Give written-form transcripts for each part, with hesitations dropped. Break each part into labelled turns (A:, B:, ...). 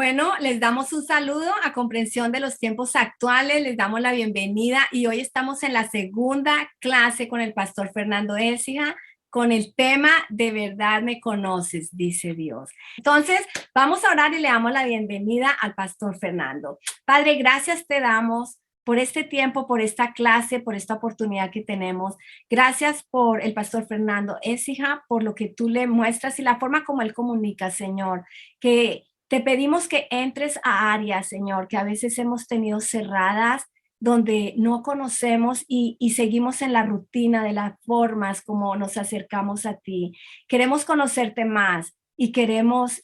A: Bueno, les damos un saludo a comprensión de los tiempos actuales, les damos la bienvenida y hoy estamos en la segunda clase con el pastor Fernando Écija con el tema "De verdad me conoces", dice Dios. Entonces, vamos a orar y le damos la bienvenida al pastor Fernando. Padre, gracias te damos por este tiempo, por esta clase, por esta oportunidad que tenemos. Gracias por el pastor Fernando Écija, por lo que tú le muestras y la forma como él comunica, Señor, que te pedimos que entres a áreas, Señor, que a veces hemos tenido cerradas, donde no conocemos y seguimos en la rutina de las formas como nos acercamos a ti. Queremos conocerte más y queremos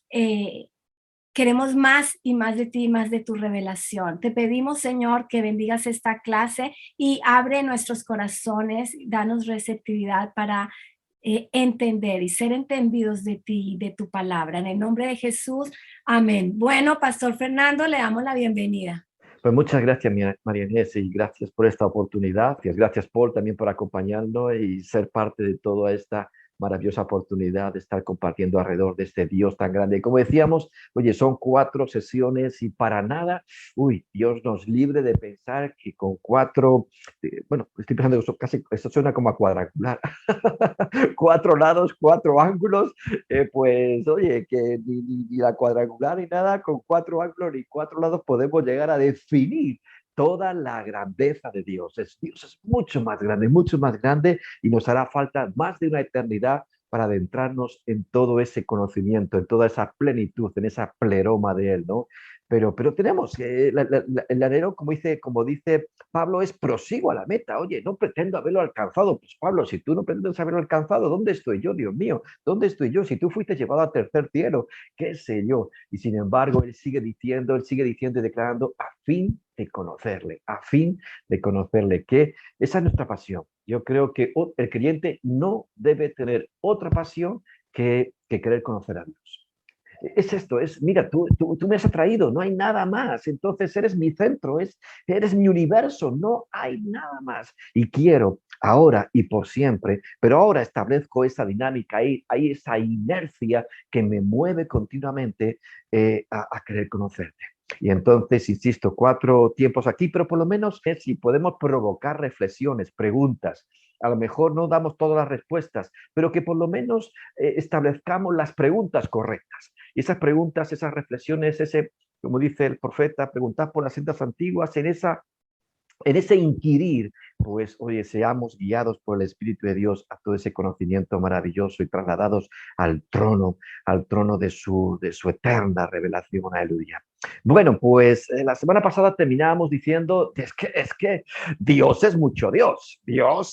A: más y más de ti, más de tu revelación. Te pedimos, Señor, que bendigas esta clase y abre nuestros corazones, danos receptividad para entender y ser entendidos de ti y de tu palabra. En el nombre de Jesús, amén. Bueno, Pastor Fernando, le damos la bienvenida.
B: Pues muchas gracias, María Inés, y gracias por esta oportunidad. Gracias, Paul, también por acompañarnos y ser parte de toda esta maravillosa oportunidad de estar compartiendo alrededor de este Dios tan grande. Y como decíamos, oye, son 4 sesiones y para nada, Dios nos libre de pensar que con 4, bueno, estoy pensando que esto suena como a cuadrangular, 4 lados, 4 ángulos, pues oye, que ni la cuadrangular ni nada, con 4 ángulos ni 4 lados podemos llegar a definir toda la grandeza de Dios. Dios es mucho más grande y nos hará falta más de una eternidad para adentrarnos en todo ese conocimiento, en toda esa plenitud, en esa pleroma de Él, ¿no? Pero tenemos, el anhelo, como dice Pablo, es prosigo a la meta. Oye, no pretendo haberlo alcanzado. Pues Pablo, si tú no pretendes haberlo alcanzado, ¿dónde estoy yo, Dios mío? ¿Dónde estoy yo? Si tú fuiste llevado a tercer cielo, qué sé yo. Y sin embargo, él sigue diciendo y declarando a fin de conocerle, que esa es nuestra pasión. Yo creo que el creyente no debe tener otra pasión que querer conocer a Dios. Es esto, mira, tú me has atraído, no hay nada más, entonces eres mi centro, eres mi universo, no hay nada más. Y quiero ahora y por siempre, pero ahora establezco esa dinámica, hay esa inercia que me mueve continuamente a querer conocerte. Y entonces, insisto, 4 tiempos aquí, pero por lo menos si podemos provocar reflexiones, preguntas. A lo mejor no damos todas las respuestas, pero que por lo menos establezcamos las preguntas correctas. Y esas preguntas, esas reflexiones, como dice el profeta, preguntar por las sendas antiguas, en ese inquirir, pues, oye, seamos guiados por el Espíritu de Dios a todo ese conocimiento maravilloso y trasladados al trono de su eterna revelación. Aleluya. Bueno, pues la semana pasada terminábamos diciendo, es que Dios es mucho Dios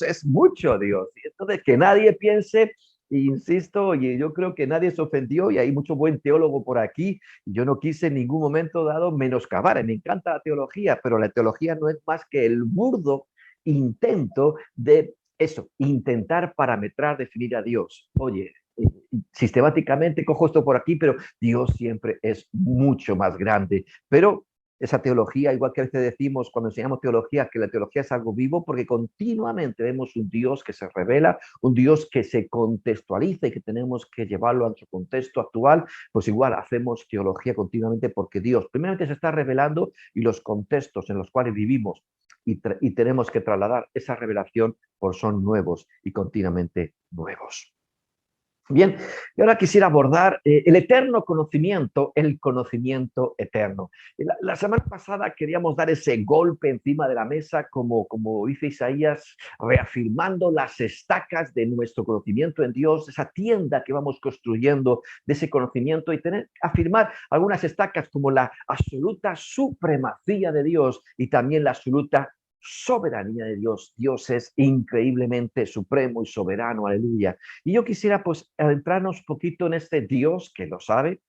B: es mucho Dios. Y entonces que nadie piense, insisto, y yo creo que nadie se ofendió y hay mucho buen teólogo por aquí. Yo no quise en ningún momento dado menoscabar, me encanta la teología, pero la teología no es más que el burdo intento de eso, intentar parametrar, definir a Dios. Oye, sistemáticamente cojo esto por aquí, pero Dios siempre es mucho más grande. Pero esa teología, igual que a veces decimos cuando enseñamos teología, que la teología es algo vivo, porque continuamente vemos un Dios que se revela, un Dios que se contextualiza y que tenemos que llevarlo a su contexto actual. Pues igual hacemos teología continuamente porque Dios primeramente se está revelando y los contextos en los cuales vivimos y tenemos que trasladar esa revelación, pues son nuevos y continuamente nuevos. Bien, y ahora quisiera abordar el eterno conocimiento, el conocimiento eterno. La semana pasada queríamos dar ese golpe encima de la mesa, como dice Isaías, reafirmando las estacas de nuestro conocimiento en Dios, esa tienda que vamos construyendo de ese conocimiento y afirmar algunas estacas como la absoluta supremacía de Dios y también la absoluta soberanía de Dios. Dios es increíblemente supremo y soberano, aleluya. Y yo quisiera pues adentrarnos un poquito en este Dios que lo sabe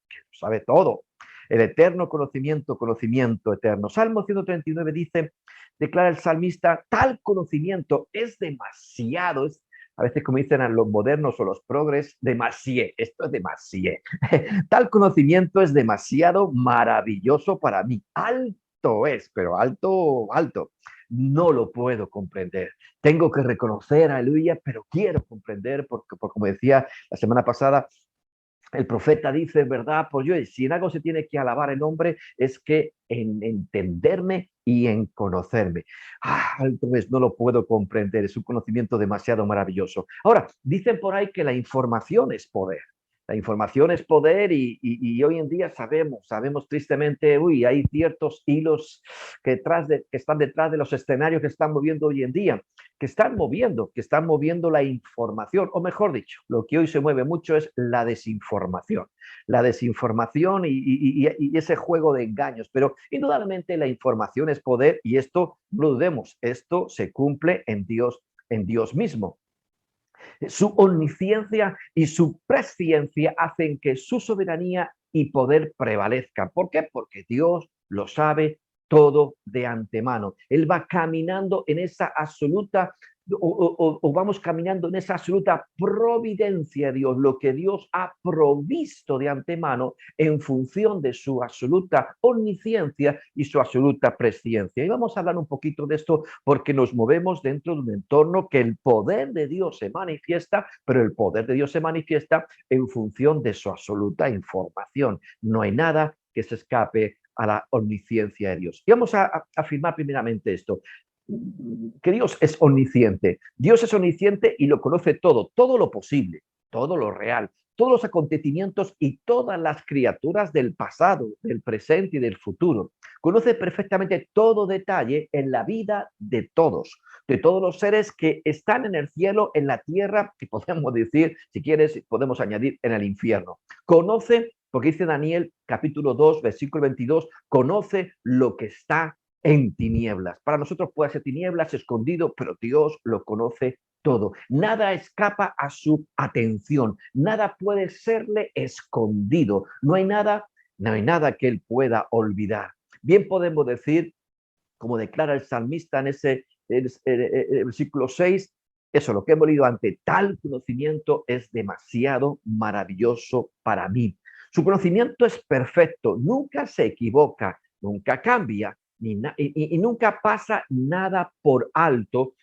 B: todo. El eterno conocimiento, conocimiento eterno. Salmo 139 dice, declara el salmista, tal conocimiento es demasiado, a veces como dicen a los modernos o los progres, demasié, esto es demasié. Tal conocimiento es demasiado maravilloso para mí. Alto es, pero alto, alto. No lo puedo comprender. Tengo que reconocer, aleluya, pero quiero comprender, porque como decía la semana pasada, el profeta dice, ¿verdad? Pues yo, si en algo se tiene que alabar el hombre, es que en entenderme y en conocerme. Entonces no lo puedo comprender, es un conocimiento demasiado maravilloso. Ahora, dicen por ahí que la información es poder. La información es poder y hoy en día sabemos tristemente, hay ciertos hilos que están detrás de los escenarios que están moviendo hoy en día, que están moviendo la información, o mejor dicho, lo que hoy se mueve mucho es la desinformación. La desinformación y ese juego de engaños, pero indudablemente la información es poder y esto, no lo dudemos, esto se cumple en Dios mismo. Su omnisciencia y su presciencia hacen que su soberanía y poder prevalezcan. ¿Por qué? Porque Dios lo sabe todo de antemano. Él va caminando en esa absoluta o vamos caminando en esa absoluta providencia de Dios, lo que Dios ha provisto de antemano en función de su absoluta omnisciencia y su absoluta presciencia. Y vamos a hablar un poquito de esto porque nos movemos dentro de un entorno que el poder de Dios se manifiesta, pero el poder de Dios se manifiesta en función de su absoluta información. No hay nada que se escape a la omnisciencia de Dios. Y vamos a afirmar primeramente esto, que Dios es omnisciente. Dios es omnisciente y lo conoce todo, todo lo posible, todo lo real, todos los acontecimientos y todas las criaturas del pasado, del presente y del futuro. Conoce perfectamente todo detalle en la vida de todos los seres que están en el cielo, en la tierra, que podemos decir, si quieres, podemos añadir en el infierno. Conoce, porque dice Daniel capítulo 2, versículo 22, conoce lo que está en tinieblas. Para nosotros puede ser tinieblas, escondido, pero Dios lo conoce todo. Nada escapa a su atención, nada puede serle escondido. No hay nada que él pueda olvidar. Bien podemos decir, como declara el salmista en ese versículo 6, eso, lo que hemos leído ante tal conocimiento es demasiado maravilloso para mí. Su conocimiento es perfecto, nunca se equivoca, nunca cambia y nunca pasa nada por alto.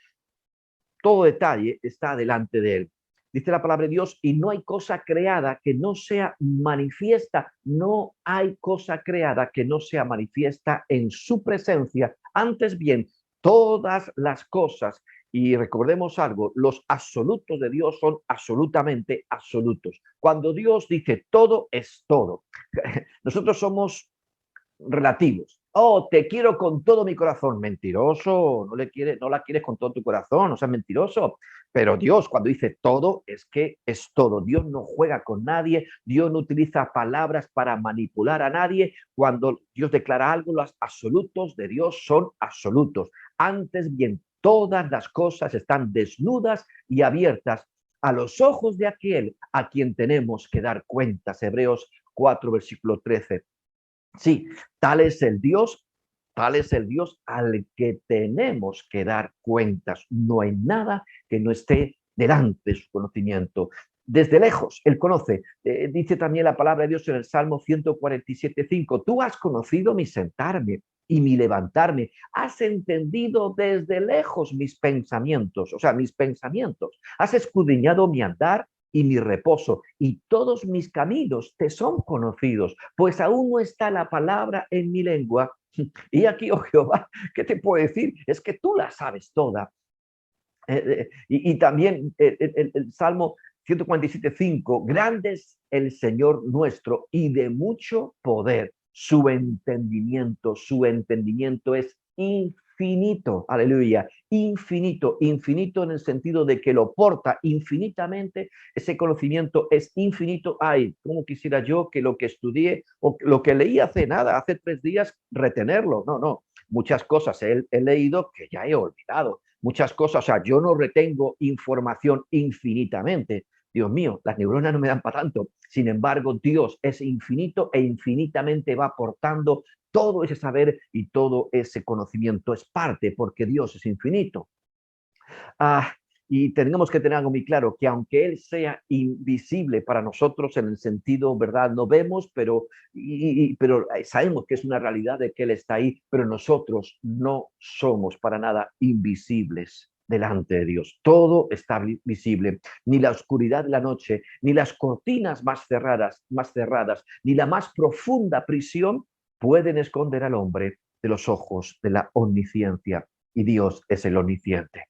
B: Todo detalle está delante de él. Dice la palabra de Dios, y no hay cosa creada que no sea manifiesta, no hay cosa creada que no sea manifiesta en su presencia. Antes bien, todas las cosas, y recordemos algo, los absolutos de Dios son absolutamente absolutos. Cuando Dios dice todo, es todo. Nosotros somos relativos. Oh, te quiero con todo mi corazón. Mentiroso, no la quieres con todo tu corazón, no seas mentiroso. Pero Dios, cuando dice todo, es que es todo. Dios no juega con nadie, Dios no utiliza palabras para manipular a nadie. Cuando Dios declara algo, los absolutos de Dios son absolutos. Antes bien, todas las cosas están desnudas y abiertas a los ojos de aquel a quien tenemos que dar cuentas. Hebreos 4, versículo 13. Sí, tal es el Dios al que tenemos que dar cuentas. No hay nada que no esté delante de su conocimiento. Desde lejos, Él conoce. Dice también la palabra de Dios en el Salmo 147:5. Tú has conocido mi sentarme y mi levantarme. Has entendido desde lejos mis pensamientos, o sea, mis pensamientos. Has escudriñado mi andar y mi reposo, y todos mis caminos te son conocidos, pues aún no está la palabra en mi lengua. Y aquí, oh Jehová, ¿qué te puedo decir? Es que tú la sabes toda. Y también el Salmo 147:5, grande es el Señor nuestro y de mucho poder. Su entendimiento es infinito, aleluya, infinito, infinito en el sentido de que lo porta infinitamente, ese conocimiento es infinito. Ay, cómo quisiera yo que lo que estudié o lo que leí hace 3 días, retenerlo. No, muchas cosas he leído que ya he olvidado. Muchas cosas, o sea, yo no retengo información infinitamente. Dios mío, las neuronas no me dan para tanto. Sin embargo, Dios es infinito e infinitamente va aportando todo ese saber y todo ese conocimiento. Es parte porque Dios es infinito. Ah, y tenemos que tener algo muy claro, que aunque Él sea invisible para nosotros en el sentido, ¿verdad? No vemos, pero sabemos que es una realidad de que Él está ahí, pero nosotros no somos para nada invisibles. delante de Dios. Todo está visible. Ni la oscuridad de la noche, ni las cortinas más cerradas, ni la más profunda prisión pueden esconder al hombre de los ojos de la omnisciencia. Y Dios es el omnisciente.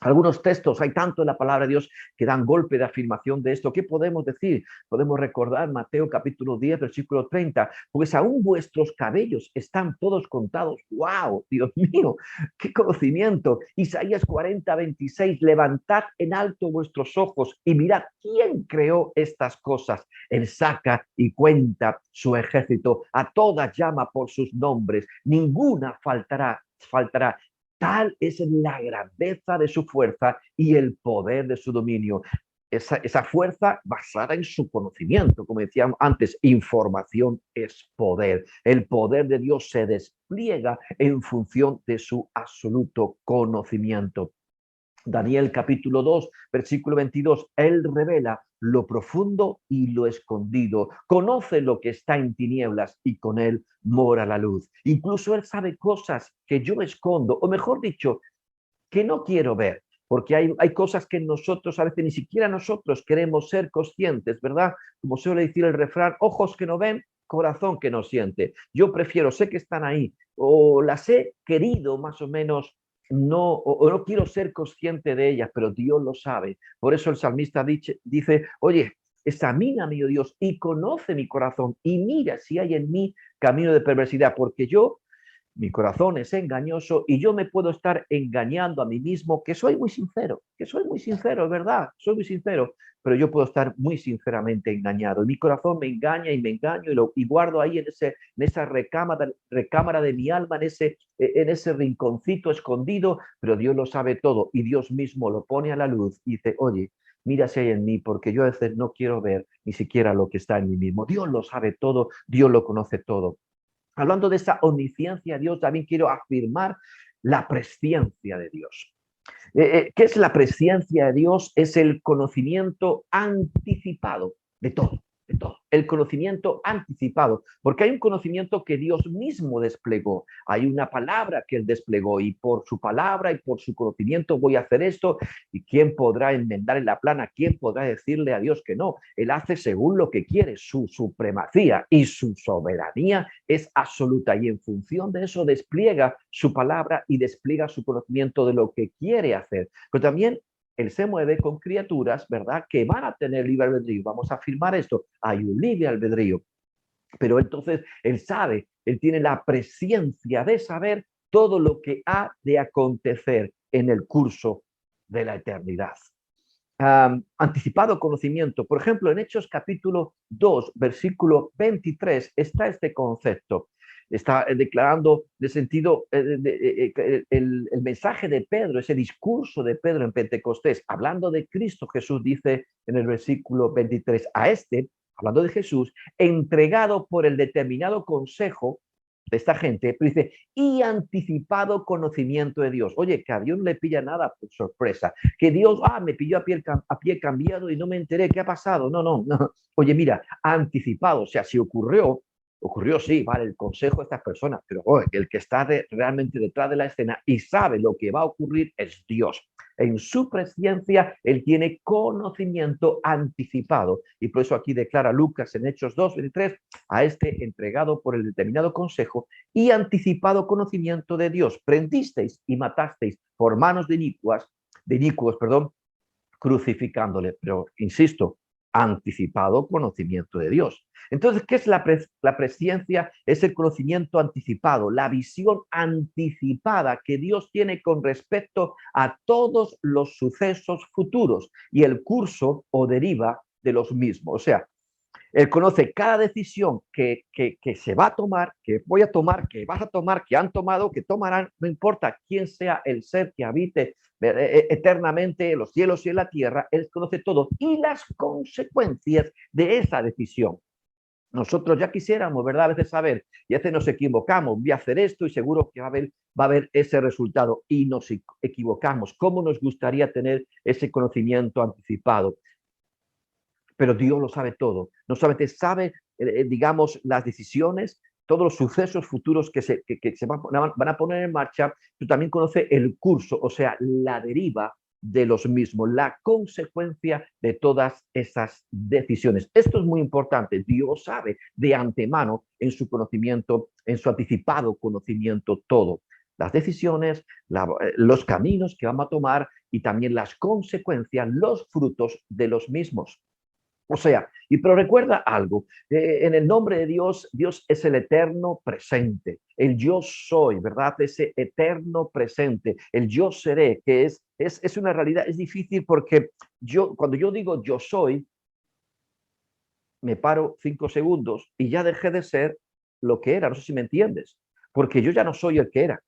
B: Algunos textos, hay tanto en la palabra de Dios que dan golpe de afirmación de esto. ¿Qué podemos decir? Podemos recordar Mateo capítulo 10, versículo 30, pues aún vuestros cabellos están todos contados. ¡Wow! Dios mío, qué conocimiento. Isaías 40, 26, levantad en alto vuestros ojos y mirad quién creó estas cosas. Él saca y cuenta su ejército, a todas llama por sus nombres, ninguna faltará. Tal es la grandeza de su fuerza y el poder de su dominio. Esa fuerza basada en su conocimiento, como decíamos antes, información es poder. El poder de Dios se despliega en función de su absoluto conocimiento. Daniel capítulo 2, versículo 22, Él revela lo profundo y lo escondido, conoce lo que está en tinieblas y con Él mora la luz. Incluso Él sabe cosas que yo escondo, o mejor dicho, que no quiero ver, porque hay cosas que nosotros a veces ni siquiera nosotros queremos ser conscientes, ¿verdad? Como suele decir el refrán, ojos que no ven, corazón que no siente. Yo prefiero, sé que están ahí, o las he querido más o menos no, o no quiero ser consciente de ellas, pero Dios lo sabe. Por eso el salmista dice, oye, examina, oh Dios, y conoce mi corazón, y mira si hay en mí camino de perversidad, porque mi corazón es engañoso y yo me puedo estar engañando a mí mismo, que soy muy sincero, es verdad, soy muy sincero, pero yo puedo estar muy sinceramente engañado. Y mi corazón me engaña y me engaño y guardo ahí en esa recámara de mi alma, en ese rinconcito escondido, pero Dios lo sabe todo y Dios mismo lo pone a la luz y dice, oye, mira si hay en mí, porque yo a veces no quiero ver ni siquiera lo que está en mí mismo. Dios lo sabe todo, Dios lo conoce todo. Hablando de esa omnisciencia de Dios, también quiero afirmar la presciencia de Dios. ¿Qué es la presciencia de Dios? Es el conocimiento anticipado de todo, de todo. El conocimiento anticipado, porque hay un conocimiento que Dios mismo desplegó. Hay una palabra que Él desplegó y por su palabra y por su conocimiento voy a hacer esto. ¿Y quién podrá enmendar en la plana? ¿Quién podrá decirle a Dios que no? Él hace según lo que quiere. Su supremacía y su soberanía es absoluta y en función de eso despliega su palabra y despliega su conocimiento de lo que quiere hacer. Pero también Él se mueve con criaturas, ¿verdad?, que van a tener libre albedrío. Vamos a afirmar esto. Hay un libre albedrío. Pero entonces Él sabe, Él tiene la presciencia de saber todo lo que ha de acontecer en el curso de la eternidad. Anticipado conocimiento. Por ejemplo, en Hechos capítulo 2, versículo 23, está este concepto. Está declarando de sentido el mensaje de Pedro, ese discurso de Pedro en Pentecostés, hablando de Cristo. Jesús dice en el versículo 23, a este, hablando de Jesús, entregado por el determinado consejo de esta gente, pero dice, y anticipado conocimiento de Dios. Oye, que a Dios no le pilla nada por sorpresa, que Dios, me pilló a pie cambiado y no me enteré, ¿qué ha pasado? No. Oye, mira, anticipado, o sea, si ocurrió sí, vale, el consejo de estas personas, pero el que está realmente detrás de la escena y sabe lo que va a ocurrir es Dios. En su presciencia, Él tiene conocimiento anticipado. Y por eso aquí declara Lucas en Hechos 2, 23, a este entregado por el determinado consejo y anticipado conocimiento de Dios. Prendisteis y matasteis por manos de inicuos, crucificándole. Pero, insisto, anticipado conocimiento de Dios. Entonces, ¿qué es la presciencia? Es el conocimiento anticipado, la visión anticipada que Dios tiene con respecto a todos los sucesos futuros y el curso o deriva de los mismos. O sea, Él conoce cada decisión que se va a tomar, que voy a tomar, que vas a tomar, que han tomado, que tomarán, no importa quién sea el ser que habite eternamente en los cielos y en la tierra, Él conoce todo y las consecuencias de esa decisión. Nosotros ya quisiéramos, ¿verdad?, a veces saber, y a veces nos equivocamos, voy a hacer esto y seguro que va a haber ese resultado, y nos equivocamos. ¿Cómo nos gustaría tener ese conocimiento anticipado? Pero Dios lo sabe todo. No solamente sabe, digamos, las decisiones todos los sucesos futuros que se van a poner en marcha, tú también conoces el curso, o sea, la deriva de los mismos, la consecuencia de todas esas decisiones. Esto es muy importante. Dios sabe de antemano en su conocimiento, en su anticipado conocimiento todo. Las decisiones, los caminos que vamos a tomar y también las consecuencias, los frutos de los mismos. O sea, pero recuerda algo, en el nombre de Dios, Dios es el eterno presente, el yo soy, ¿verdad? Ese eterno presente, el yo seré, que es una realidad, es difícil porque cuando yo digo yo soy, me paro 5 segundos y ya dejé de ser lo que era, no sé si me entiendes, porque yo ya no soy el que era.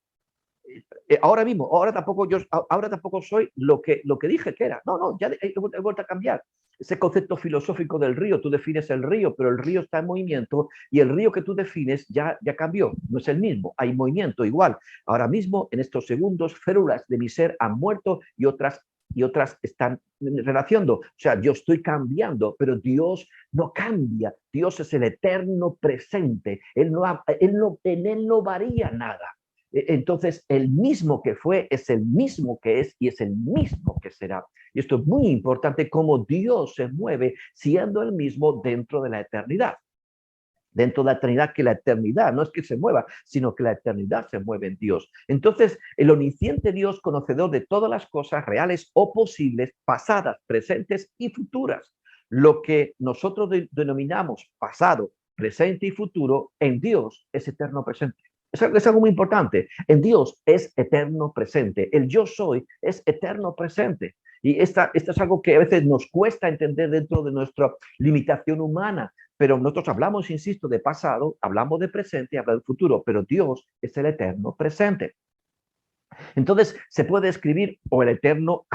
B: Ahora mismo, ahora tampoco soy lo que dije que era. No, ya he vuelto a cambiar. Ese concepto filosófico del río, tú defines el río, pero el río está en movimiento y el río que tú defines ya cambió, no es el mismo, hay movimiento igual. Ahora mismo, en estos segundos, células de mi ser han muerto y otras están renaciendo. O sea, yo estoy cambiando, pero Dios no cambia. Dios es el eterno presente. En él no varía nada. Entonces, el mismo que fue es el mismo que es y es el mismo que será. Y esto es muy importante, cómo Dios se mueve siendo el mismo dentro de la eternidad. Dentro de la eternidad, que la eternidad no es que se mueva, sino que la eternidad se mueve en Dios. Entonces, el omnisciente Dios, conocedor de todas las cosas reales o posibles, pasadas, presentes y futuras. Lo que nosotros denominamos pasado, presente y futuro, en Dios es eterno presente. Es algo muy importante. En Dios es eterno presente. El yo soy es eterno presente. Y esto es algo que a veces nos cuesta entender dentro de nuestra limitación humana. Pero nosotros hablamos, insisto, de pasado, hablamos de presente y hablamos de futuro. Pero Dios es el eterno presente. Entonces se puede escribir o el eterno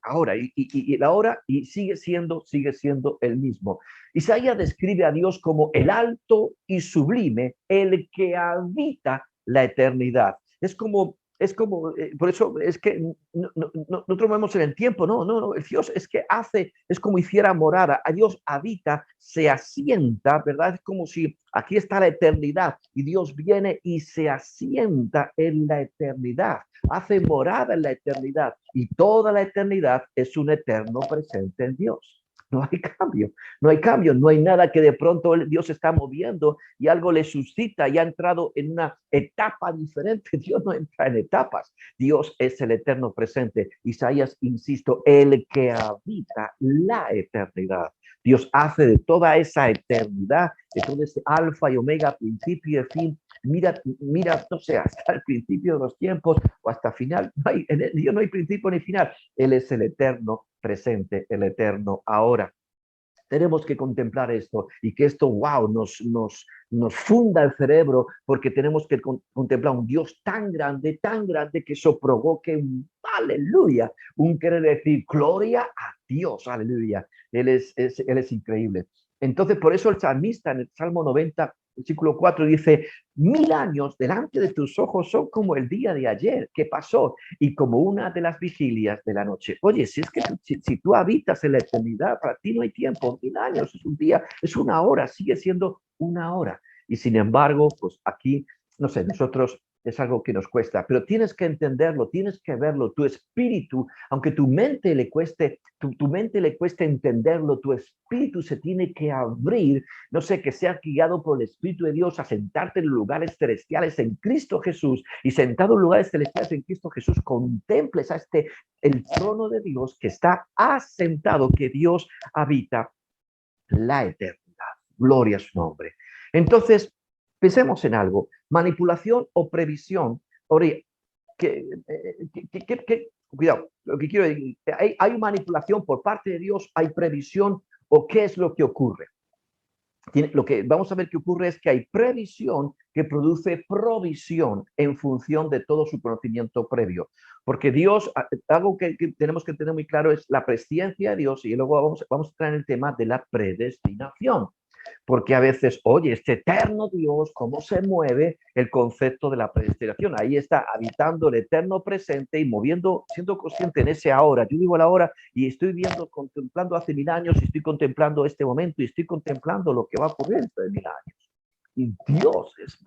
B: ahora y el ahora y sigue siendo el mismo. Isaías describe a Dios como el alto y sublime, el que habita la eternidad. Por eso es que nosotros vemos en el tiempo, no, el Dios es que es como hiciera morada, a Dios habita, se asienta, ¿verdad? Es como si aquí está la eternidad y Dios viene y se asienta en la eternidad, hace morada en la eternidad y toda la eternidad es un eterno presente en Dios. No hay cambio, no hay nada que de pronto Dios está moviendo y algo le suscita y ha entrado en una etapa diferente. Dios no entra en etapas, Dios es el eterno presente. Isaías, insisto, el que habita la eternidad. Dios hace de toda esa eternidad, de todo ese alfa y omega, principio y fin. Mira, no sé, hasta el principio de los tiempos o hasta final. En Dios no hay principio ni final. Él es el eterno presente, el eterno ahora. Tenemos que contemplar esto y que esto, wow, nos funda el cerebro, porque tenemos que contemplar un Dios tan grande que eso provoque un aleluya, un querer decir gloria a Dios, aleluya. Él es increíble. Entonces, por eso el salmista en el Salmo 90, versículo 4 dice: 1000 años delante de tus ojos son como el día de ayer que pasó y como una de las vigilias de la noche. Oye, si es que si tú habitas en la eternidad, para ti no hay tiempo. 1000 años es un día, es una hora, sigue siendo una hora. Y sin embargo, pues aquí, no sé, nosotros es algo que nos cuesta, pero tienes que entenderlo, tienes que verlo. Tu espíritu, aunque tu mente le cueste entenderlo, tu espíritu se tiene que abrir, no sé, que sea guiado por el Espíritu de Dios a sentarte en lugares celestiales en Cristo Jesús, y sentado en lugares celestiales en Cristo Jesús, contemples el trono de Dios que está asentado, que Dios habita la eternidad. Gloria a su nombre. Entonces, pensemos en algo: manipulación o previsión. Cuidado, lo que quiero decir, ¿hay manipulación por parte de Dios? ¿Hay previsión? ¿O qué es lo que ocurre? Lo que vamos a ver que ocurre es que hay previsión que produce provisión en función de todo su conocimiento previo. Porque Dios, algo que tenemos que tener muy claro es la presciencia de Dios, y luego vamos a entrar en el tema de la predestinación. Porque a veces, oye, este eterno Dios, ¿cómo se mueve el concepto de la predestinación? Ahí está habitando el eterno presente y moviendo, siendo consciente en ese ahora. Yo digo el ahora y estoy viendo, contemplando hace 1000 años, y estoy contemplando este momento y estoy contemplando lo que va a ocurrir dentro de 1000 años. Dios es,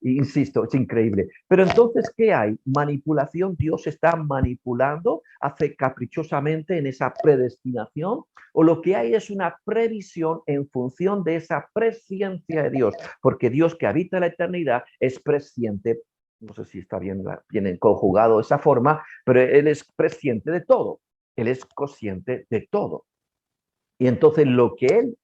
B: insisto, es increíble. Pero entonces, ¿qué hay? Manipulación. Dios está manipulando, hace caprichosamente en esa predestinación, o lo que hay es una previsión en función de esa presciencia de Dios, porque Dios que habita la eternidad es presciente. No sé si está bien conjugado de esa forma, pero Él es presciente de todo. Él es consciente de todo. Y entonces lo que Él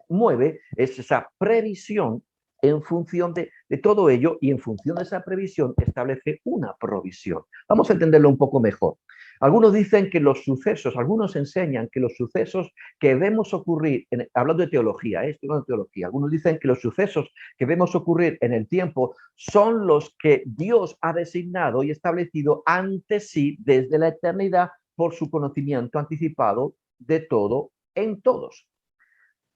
B: mueve es esa previsión en función de todo ello, y en función de esa previsión establece una provisión. Vamos a entenderlo un poco mejor. Algunos dicen que los sucesos, algunos enseñan que los sucesos que vemos ocurrir, hablando de teología, esto de teología, algunos dicen que los sucesos que vemos ocurrir en el tiempo son los que Dios ha designado y establecido ante sí desde la eternidad por su conocimiento anticipado de todo en todos.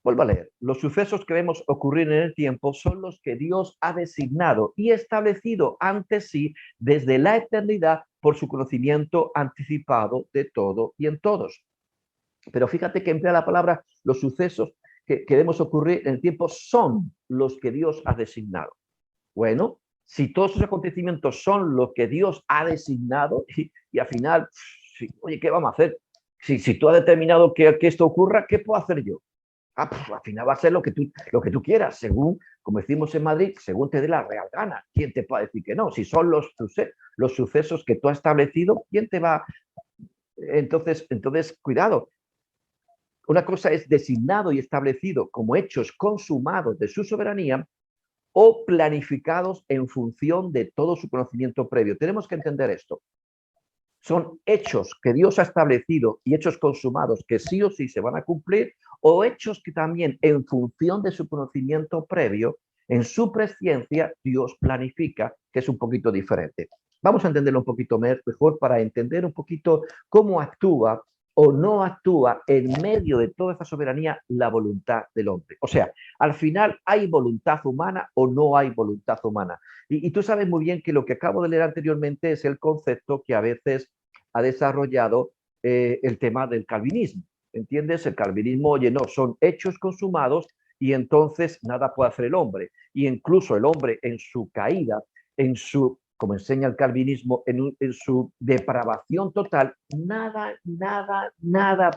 B: Vuelvo a leer. Los sucesos que vemos ocurrir en el tiempo son los que Dios ha designado y establecido ante sí desde la eternidad por su conocimiento anticipado de todo y en todos. Pero fíjate que emplea la palabra los sucesos que vemos ocurrir en el tiempo son los que Dios ha designado. Bueno, si todos esos acontecimientos son los que Dios ha designado y al final, oye, ¿qué vamos a hacer? Si tú has determinado que esto ocurra, ¿qué puedo hacer yo? Pues al final va a ser lo que tú quieras, según, como decimos en Madrid, según te dé la real gana. ¿Quién te puede decir que no? Si son los sucesos que tú has establecido, ¿quién te va? Entonces, cuidado. Una cosa es designado y establecido como hechos consumados de su soberanía o planificados en función de todo su conocimiento previo. Tenemos que entender esto. Son hechos que Dios ha establecido y hechos consumados que sí o sí se van a cumplir, o hechos que también en función de su conocimiento previo, en su presciencia, Dios planifica, que es un poquito diferente. Vamos a entenderlo un poquito mejor para entender un poquito cómo actúa o no actúa en medio de toda esa soberanía la voluntad del hombre. O sea, al final, ¿hay voluntad humana o no hay voluntad humana? Y tú sabes muy bien que lo que acabo de leer anteriormente es el concepto que a veces ha desarrollado el tema del calvinismo. ¿Entiendes? El calvinismo, oye, no, son hechos consumados y entonces nada puede hacer el hombre. Y incluso el hombre en su caída, como enseña el calvinismo, en su depravación total, nada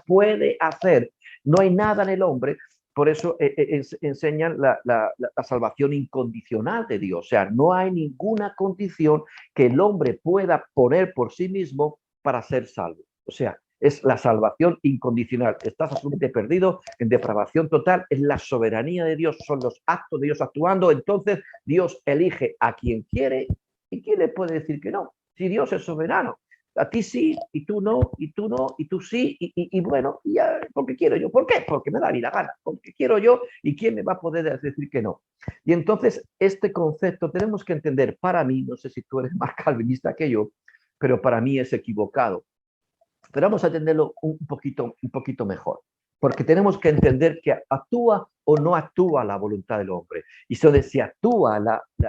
B: puede hacer. No hay nada en el hombre. Por eso enseñan la salvación incondicional de Dios. O sea, no hay ninguna condición que el hombre pueda poner por sí mismo para ser salvo. O sea, es la salvación incondicional. Estás absolutamente perdido, en depravación total, es la soberanía de Dios, son los actos de Dios actuando. Entonces Dios elige a quien quiere, y quién le puede decir que no, si Dios es soberano. A ti sí, y tú no, y tú no, y tú sí, y bueno, ya, porque quiero yo. ¿Por qué? Porque me da la gana, porque quiero yo, y quién me va a poder decir que no. Y entonces este concepto tenemos que entender, para mí, no sé si tú eres más calvinista que yo, pero para mí es equivocado. Pero vamos a entenderlo un poquito mejor, porque tenemos que entender que actúa o no actúa la voluntad del hombre. Y si actúa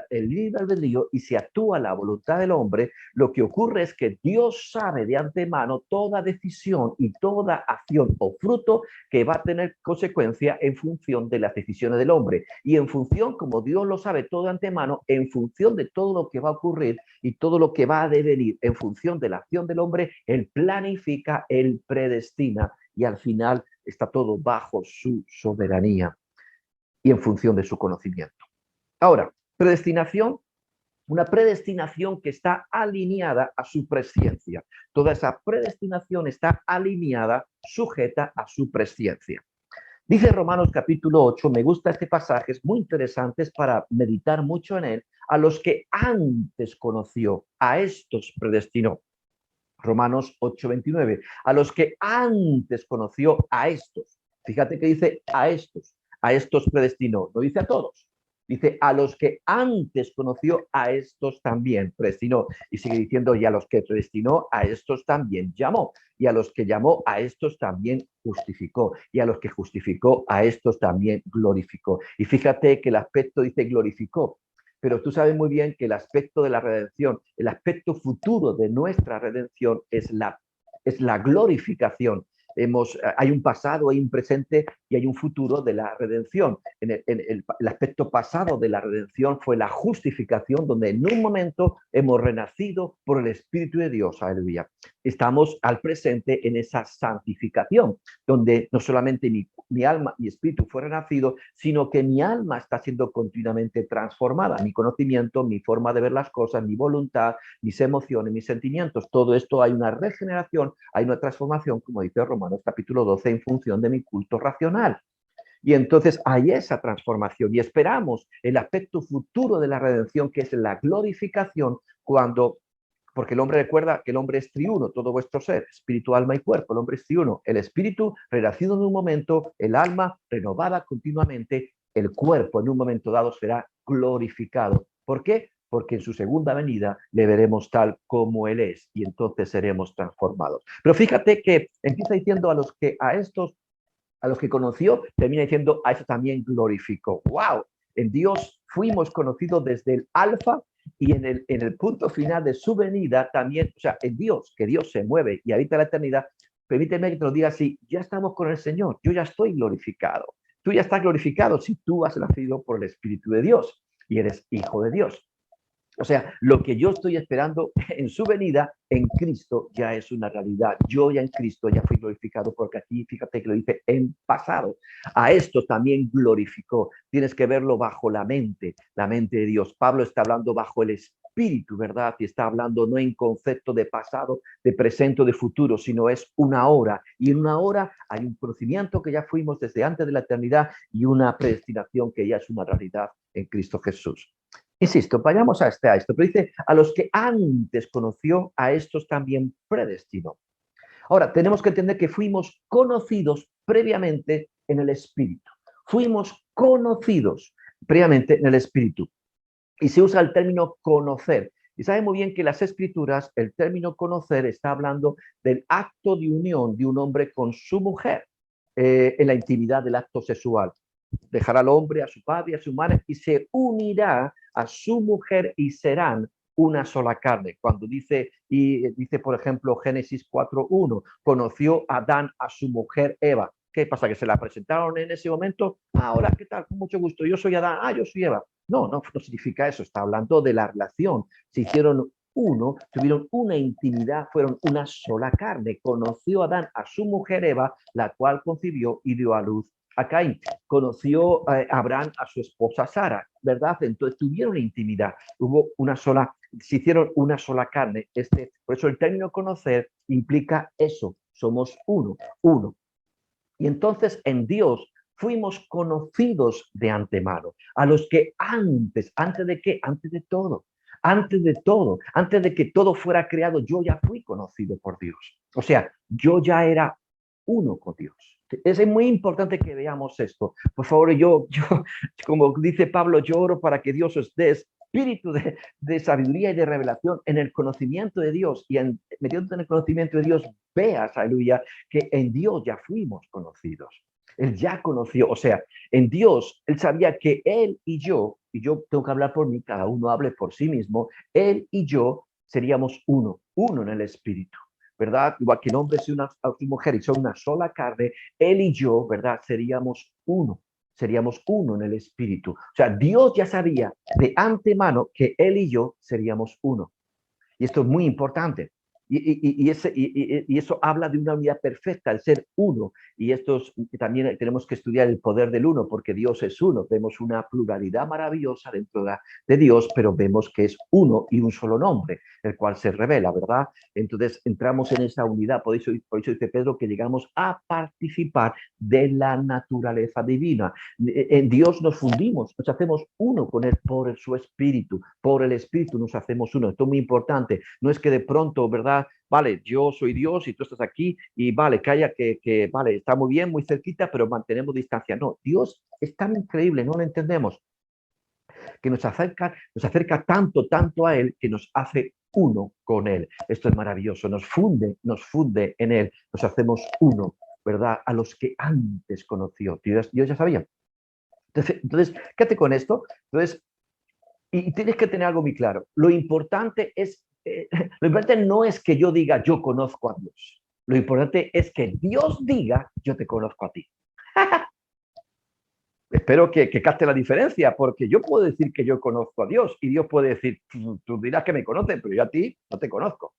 B: el libre albedrío y si actúa la voluntad del hombre, lo que ocurre es que Dios sabe de antemano toda decisión y toda acción o fruto que va a tener consecuencia en función de las decisiones del hombre. Y en función, como Dios lo sabe todo de antemano, en función de todo lo que va a ocurrir y todo lo que va a devenir en función de la acción del hombre, Él planifica, Él predestina, y al final está todo bajo su soberanía y en función de su conocimiento. Ahora, predestinación, una predestinación que está alineada a su presciencia. Toda esa predestinación está alineada, sujeta a su presciencia. Dice Romanos capítulo 8, me gusta este pasaje, es muy interesante, es para meditar mucho en él. A los que antes conoció, a estos predestinó. Romanos 8:29, a los que antes conoció, a estos. Fíjate que dice a estos predestinó, no dice a todos. Dice a los que antes conoció, a estos también predestinó. Y sigue diciendo, y a los que predestinó, a estos también llamó. Y a los que llamó, a estos también justificó. Y a los que justificó, a estos también glorificó. Y fíjate que el aspecto dice glorificó. Pero tú sabes muy bien que el aspecto de la redención, el aspecto futuro de nuestra redención es la glorificación. hay un pasado, hay un presente y hay un futuro de la redención. El aspecto pasado de la redención fue la justificación, donde en un momento hemos renacido por el Espíritu de Dios. Aleluya. Estamos al presente en esa santificación, donde no solamente mi alma y espíritu fue renacido, sino que mi alma está siendo continuamente transformada. Mi conocimiento, mi forma de ver las cosas, mi voluntad, mis emociones, mis sentimientos, todo esto hay una regeneración, hay una transformación, como dice Romanos capítulo 12, en función de mi culto racional. Y entonces hay esa transformación y esperamos el aspecto futuro de la redención, que es la glorificación, porque el hombre, recuerda que el hombre es triuno, todo vuestro ser, espíritu, alma y cuerpo. El hombre es triuno, el espíritu renacido en un momento, el alma renovada continuamente, el cuerpo en un momento dado será glorificado. ¿Por qué? Porque en su segunda venida le veremos tal como Él es y entonces seremos transformados. Pero fíjate que empieza diciendo a los que conoció, termina diciendo a eso también glorificó. ¡Wow! En Dios fuimos conocidos desde el alfa y en el punto final de su venida también, o sea, en Dios, que Dios se mueve y habita la eternidad. Permíteme que te lo diga así: ya estamos con el Señor, yo ya estoy glorificado. Tú ya estás glorificado si tú has nacido por el Espíritu de Dios y eres hijo de Dios. O sea, lo que yo estoy esperando en su venida en Cristo ya es una realidad. Yo ya en Cristo ya fui glorificado, porque aquí fíjate que lo dice en pasado. A esto también glorificó. Tienes que verlo bajo la mente de Dios. Pablo está hablando bajo el Espíritu, ¿verdad? Y está hablando no en concepto de pasado, de presente o de futuro, sino es una hora. Y en una hora hay un conocimiento que ya fuimos desde antes de la eternidad y una predestinación que ya es una realidad en Cristo Jesús. Insisto, vayamos a esto, pero dice: a los que antes conoció, a estos también predestinó. Ahora, tenemos que entender que fuimos conocidos previamente en el Espíritu. Fuimos conocidos previamente en el Espíritu. Y se usa el término conocer. Y sabe muy bien que las Escrituras, el término conocer está hablando del acto de unión de un hombre con su mujer, en la intimidad del acto sexual. Dejará al hombre a su padre y a su madre y se unirá a su mujer y serán una sola carne. Cuando dice, por ejemplo, Génesis 4:1, conoció Adán a su mujer Eva. ¿Qué pasa? ¿Que se la presentaron en ese momento? Hola, ¿qué tal? Con mucho gusto. Yo soy Adán. Yo soy Eva. No significa eso. Está hablando de la relación. Se hicieron uno, tuvieron una intimidad, fueron una sola carne. Conoció Adán a su mujer Eva, la cual concibió y dio a luz a Caín. Conoció Abraham a su esposa Sara, ¿verdad? Entonces tuvieron intimidad, se hicieron una sola carne. Por eso el término conocer implica eso, somos uno. Y entonces en Dios fuimos conocidos de antemano, a los que ¿antes de qué? Antes de todo, antes de que todo fuera creado, yo ya fui conocido por Dios. O sea, yo ya era uno con Dios. Es muy importante que veamos esto. Por favor, yo como dice Pablo, yo oro para que Dios os dé espíritu de sabiduría y de revelación en el conocimiento de Dios. Y metiéndote en el conocimiento de Dios, veas, aleluya, que en Dios ya fuimos conocidos. Él ya conoció, o sea, en Dios, Él sabía que Él y yo tengo que hablar por mí, cada uno hable por sí mismo, Él y yo seríamos uno en el Espíritu, ¿verdad? Igual que el hombre es una mujer y son una sola carne, Él y yo, ¿verdad? Seríamos uno en el Espíritu. O sea, Dios ya sabía de antemano que Él y yo seríamos uno. Y esto es muy importante. Y eso habla de una unidad perfecta, el ser uno. Y también tenemos que estudiar el poder del uno, porque Dios es uno. Vemos una pluralidad maravillosa dentro de Dios, pero vemos que es uno y un solo nombre, el cual se revela, ¿verdad? Entonces entramos en esa unidad. Por eso dice Pedro que llegamos a participar de la naturaleza divina. En Dios nos fundimos, nos hacemos uno con Él por su Espíritu. Por el Espíritu nos hacemos uno. Esto es muy importante. No es que de pronto, ¿verdad? Vale, yo soy Dios y tú estás aquí y vale, calla que vale, está muy bien, muy cerquita, pero mantenemos distancia. No, Dios es tan increíble, no lo entendemos, que nos acerca tanto a Él que nos hace uno con Él. Esto es maravilloso, nos funde en Él, nos hacemos uno, ¿verdad? A los que antes conoció. Dios ya sabía. Entonces, quédate con esto. Entonces, y tienes que tener algo muy claro. Lo importante no es que yo diga yo conozco a Dios. Lo importante es que Dios diga, yo te conozco a ti. Espero que capte la diferencia, porque yo puedo decir que yo conozco a Dios y Dios puede decir, tú dirás que me conoces, pero yo a ti no te conozco.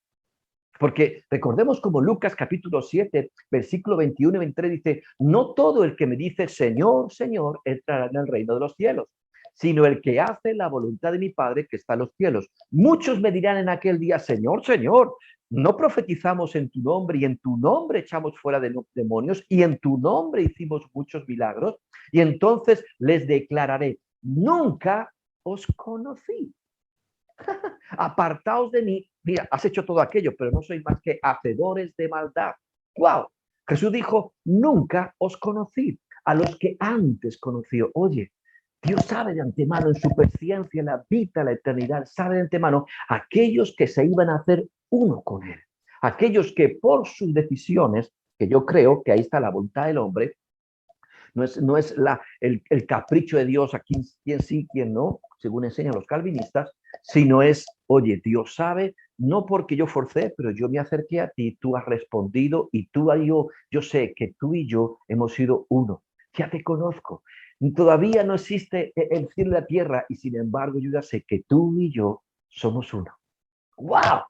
B: Porque recordemos como Lucas capítulo 7, versículo 21 y 23 dice, no todo el que me dice Señor, Señor, entrará en el reino de los cielos, sino el que hace la voluntad de mi Padre que está en los cielos. Muchos me dirán en aquel día, Señor, Señor, no profetizamos en tu nombre y en tu nombre echamos fuera de demonios y en tu nombre hicimos muchos milagros. Y entonces les declararé, nunca os conocí. Apartaos de mí, mira, has hecho todo aquello, pero no sois más que hacedores de maldad. ¡Wow! Jesús dijo, nunca os conocí, a los que antes conoció. Oye, Dios sabe de antemano en su presciencia, la vida, la eternidad, sabe de antemano aquellos que se iban a hacer uno con Él. Aquellos que por sus decisiones, que yo creo que ahí está la voluntad del hombre, no es el capricho de Dios a quién sí, quién no, según enseñan los calvinistas, sino es, oye, Dios sabe, no porque yo forcé, pero yo me acerqué a ti, tú has respondido y tú y yo sé que tú y yo hemos sido uno. Ya te conozco. Todavía no existe el cielo y la tierra y sin embargo yo ya sé que tú y yo somos uno. ¡Wow!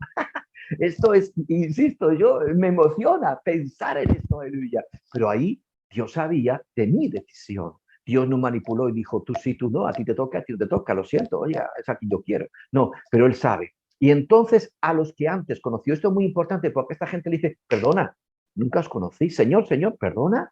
B: Esto es, insisto, yo me emociona pensar en esto, aleluya. Pero ahí Dios sabía de mi decisión. Dios no manipuló y dijo, tú sí, tú no, a ti te toca, a ti no te toca, lo siento, oye, es a quien yo quiero. No, pero Él sabe. Y entonces a los que antes conoció, esto es muy importante porque esta gente le dice, perdona, nunca os conocí, Señor, Señor, perdona,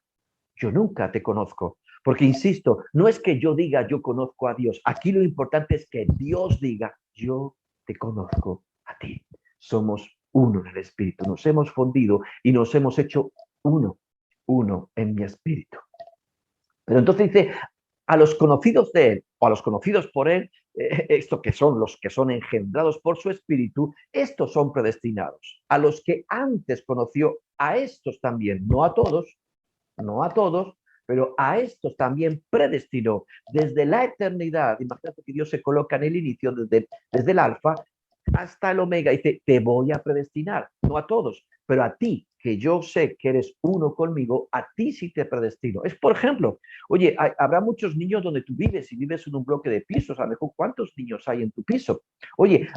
B: yo nunca te conozco. Porque, insisto, no es que yo diga yo conozco a Dios. Aquí lo importante es que Dios diga yo te conozco a ti. Somos uno en el Espíritu. Nos hemos fundido y nos hemos hecho uno en mi Espíritu. Pero entonces dice, a los conocidos de Él o a los conocidos por Él, esto que son los que son engendrados por su Espíritu, estos son predestinados. A los que antes conoció, a estos también, no a todos, pero a estos también predestinó desde la eternidad. Imagínate que Dios se coloca en el inicio, desde el alfa hasta el omega, y dice, te voy a predestinar, no a todos, pero a ti, que yo sé que eres uno conmigo, a ti sí te predestino. Es, por ejemplo, oye, habrá muchos niños donde tú vives y vives en un bloque de pisos, a lo mejor, ¿cuántos niños hay en tu piso? Oye,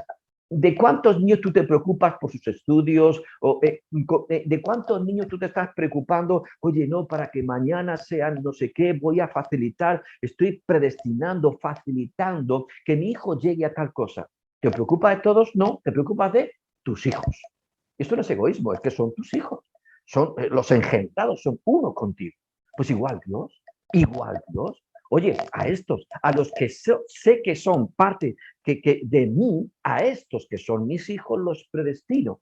B: ¿de cuántos niños tú te preocupas por sus estudios? ¿De cuántos niños tú te estás preocupando? Oye, no, para que mañana sean no sé qué, voy a facilitar, estoy predestinando, facilitando que mi hijo llegue a tal cosa. ¿Te preocupa de todos? No, te preocupas de tus hijos. Esto no es egoísmo, es que son tus hijos. Son los engendrados, son uno contigo. Pues igual Dios, igual Dios. Oye, a estos, a los que sé que son parte que de mí, a estos que son mis hijos, los predestino.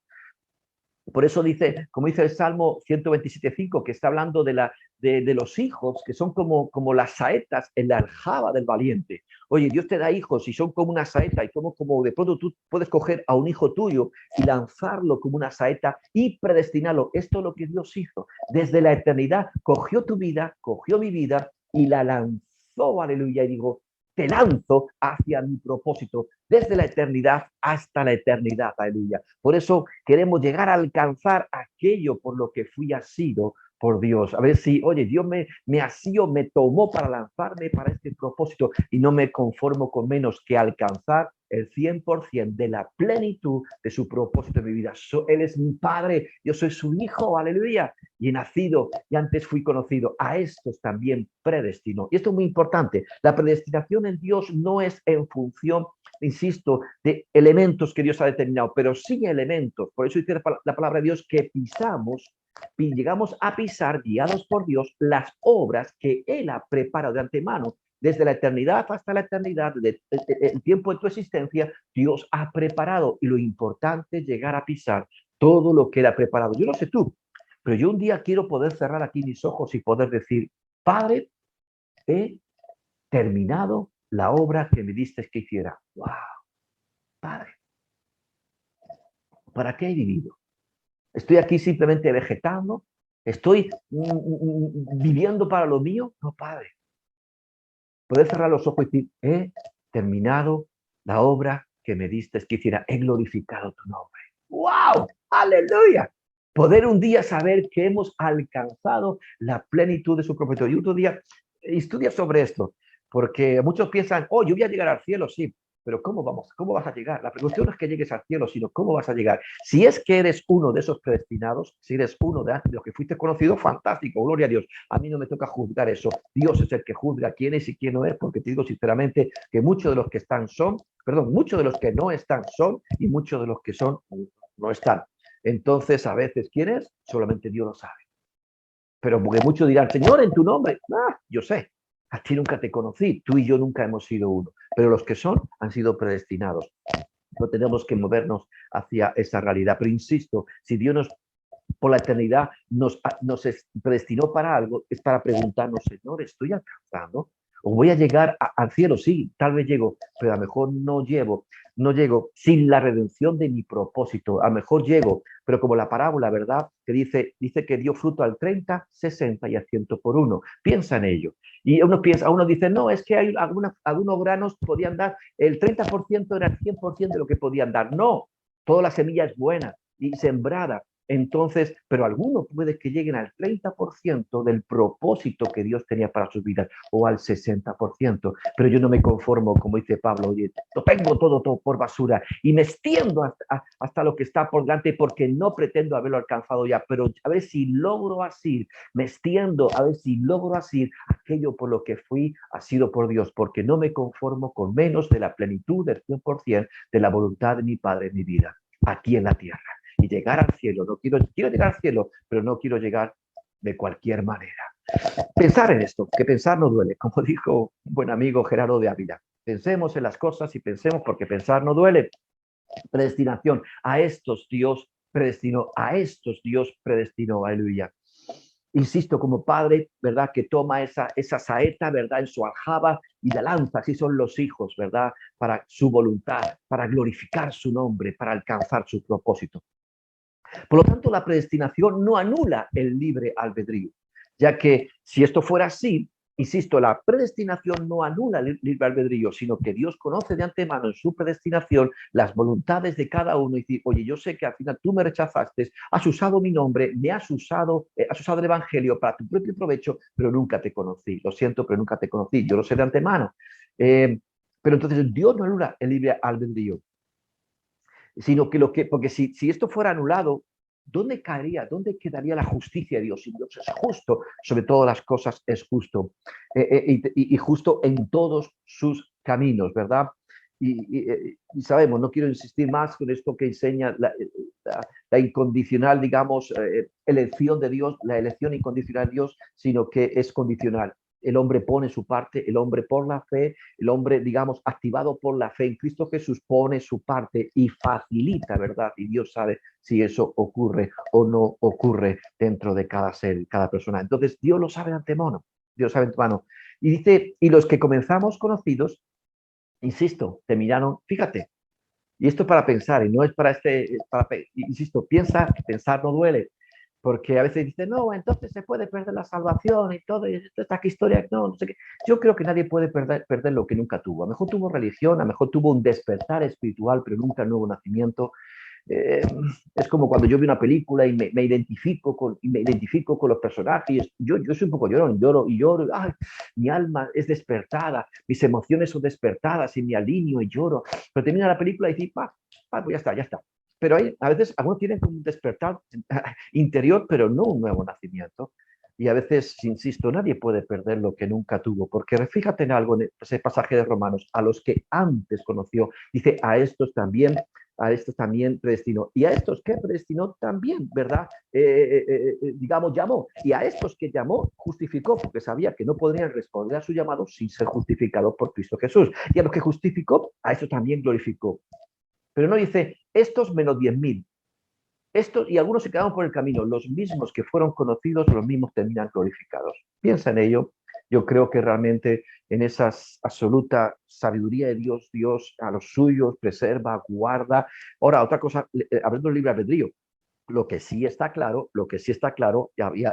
B: Por eso dice, como dice el Salmo 127.5, que está hablando de los hijos, que son como las saetas en la aljaba del valiente. Oye, Dios te da hijos y son como una saeta, y como de pronto tú puedes coger a un hijo tuyo y lanzarlo como una saeta y predestinarlo. Esto es lo que Dios hizo. Desde la eternidad cogió tu vida, cogió mi vida y la lanzó, aleluya, y digo, te lanzo hacia mi propósito, desde la eternidad hasta la eternidad, aleluya. Por eso queremos llegar a alcanzar aquello por lo que fui asido por Dios. A ver si, oye, Dios me asió, me tomó para lanzarme para este propósito y no me conformo con menos que alcanzar el 100% de la plenitud de su propósito en mi vida. Él es mi Padre, yo soy su Hijo, aleluya. Y he nacido y antes fui conocido. A estos también predestinó. Y esto es muy importante. La predestinación en Dios no es en función, insisto, de elementos que Dios ha determinado, pero sí elementos. Por eso dice la palabra de Dios que pisamos y llegamos a pisar, guiados por Dios, las obras que Él ha preparado de antemano. Desde la eternidad hasta la eternidad, desde el tiempo de tu existencia, Dios ha preparado. Y lo importante es llegar a pisar todo lo que Él ha preparado. Yo no sé tú, pero yo un día quiero poder cerrar aquí mis ojos y poder decir, Padre, he terminado la obra que me diste que hiciera. ¡Wow! Padre, ¿para qué he vivido? ¿Estoy aquí simplemente vegetando? ¿Estoy viviendo para lo mío? No, Padre. Poder cerrar los ojos y decir, he terminado la obra que me diste que hiciera. He glorificado tu nombre. ¡Wow! ¡Aleluya! Poder un día saber que hemos alcanzado la plenitud de su propósito. Y otro día estudia sobre esto, porque muchos piensan, oh, yo voy a llegar al cielo, sí, pero ¿cómo vamos? ¿Cómo vas a llegar? La cuestión no es que llegues al cielo, sino cómo vas a llegar. Si es que eres uno de esos predestinados, si eres uno de los que fuiste conocido, fantástico, gloria a Dios. A mí no me toca juzgar eso. Dios es el que juzga quién es y quién no es, porque te digo sinceramente que muchos de los que están son, perdón, muchos de los que no están son y muchos de los que son no están. Entonces, a veces, ¿quién es? Solamente Dios lo sabe. Pero porque muchos dirán, Señor, en tu nombre, yo sé, a ti nunca te conocí, tú y yo nunca hemos sido uno, pero los que son han sido predestinados. No tenemos que movernos hacia esa realidad. Pero insisto, si Dios nos, por la eternidad nos predestinó para algo, es para preguntarnos, Señor, ¿estoy alcanzando? ¿O voy a llegar al cielo? Sí, tal vez llego, pero a lo mejor no llego sin la redención de mi propósito. A lo mejor llego, pero como la parábola, ¿verdad? Que dice que dio fruto al 30, 60 y a 100 por uno. Piensa en ello. Y uno dice, no, es que hay algunos granos podían dar, el 30% era el 100% de lo que podían dar. No, toda la semilla es buena y sembrada. Entonces, pero algunos puede que lleguen al 30% del propósito que Dios tenía para sus vidas o al 60%. Pero yo no me conformo, como dice Pablo, oye, lo tengo todo por basura y me extiendo hasta lo que está por delante porque no pretendo haberlo alcanzado ya, pero a ver si logro así, me extiendo a ver si logro así aquello por lo que fui, ha sido por Dios, porque no me conformo con menos de la plenitud del 100% de la voluntad de mi Padre en mi vida, aquí en la tierra. Y llegar al cielo, no quiero llegar al cielo, pero no quiero llegar de cualquier manera. Pensar en esto, que pensar no duele, como dijo un buen amigo Gerardo de Ávila. Pensemos en las cosas y pensemos porque pensar no duele. Predestinación, a estos Dios predestinó, aleluya. Insisto, como padre, ¿verdad? Que toma esa saeta, ¿verdad? En su aljaba y la lanza, así son los hijos, ¿verdad? Para su voluntad, para glorificar su nombre, para alcanzar su propósito. Por lo tanto, la predestinación no anula el libre albedrío, ya que si esto fuera así, insisto, la predestinación no anula el libre albedrío, sino que Dios conoce de antemano en su predestinación las voluntades de cada uno y dice, oye, yo sé que al final tú me rechazaste, has usado mi nombre, me has usado el evangelio para tu propio provecho, pero nunca te conocí. Lo siento, pero nunca te conocí. Yo lo sé de antemano. Pero entonces Dios no anula el libre albedrío, sino que porque si esto fuera anulado, ¿dónde caería? ¿Dónde quedaría la justicia de Dios? Si Dios es justo, sobre todas las cosas es justo, y justo en todos sus caminos, ¿verdad? Y sabemos, no quiero insistir más con esto que enseña la incondicional, digamos, elección de Dios, la elección incondicional de Dios, sino que es condicional. El hombre pone su parte, el hombre por la fe, el hombre, digamos, activado por la fe en Cristo Jesús, pone su parte y facilita, ¿verdad? Y Dios sabe si eso ocurre o no ocurre dentro de cada ser, cada persona. Entonces, Dios lo sabe de antemano, Dios sabe de antemano. Y dice, y los que comenzamos conocidos, insisto, te miraron, fíjate, y esto es para pensar, y no es insisto, pensar no duele, porque a veces dicen, no, entonces se puede perder la salvación y todo, y esta historia, no sé qué. Yo creo que nadie puede perder lo que nunca tuvo. A lo mejor tuvo religión, a lo mejor tuvo un despertar espiritual, pero nunca un nuevo nacimiento. Eh, es como cuando yo veo una película y me identifico con los personajes. Yo soy un poco llorón, lloro y lloro. Ay, mi alma es despertada, mis emociones son despertadas y me alineo y lloro. Pero termina la película y dices, pues ya está, ya está. Pero a veces algunos tienen como un despertar interior, pero no un nuevo nacimiento. Y a veces, insisto, nadie puede perder lo que nunca tuvo, porque fíjate en algo en ese pasaje de Romanos, a los que antes conoció, dice, a estos también predestinó. Y a estos que predestinó también, ¿verdad? Digamos, llamó. Y a estos que llamó, justificó, porque sabía que no podrían responder a su llamado sin ser justificados por Cristo Jesús. Y a los que justificó, a estos también glorificó. Pero no dice, estos menos 10.000. Estos, y algunos se quedaron por el camino, los mismos que fueron conocidos, los mismos terminan glorificados. Piensa en ello. Yo creo que realmente en esa absoluta sabiduría de Dios, Dios a los suyos preserva, guarda. Ahora, otra cosa, hablando del libre albedrío, Lo que sí está claro,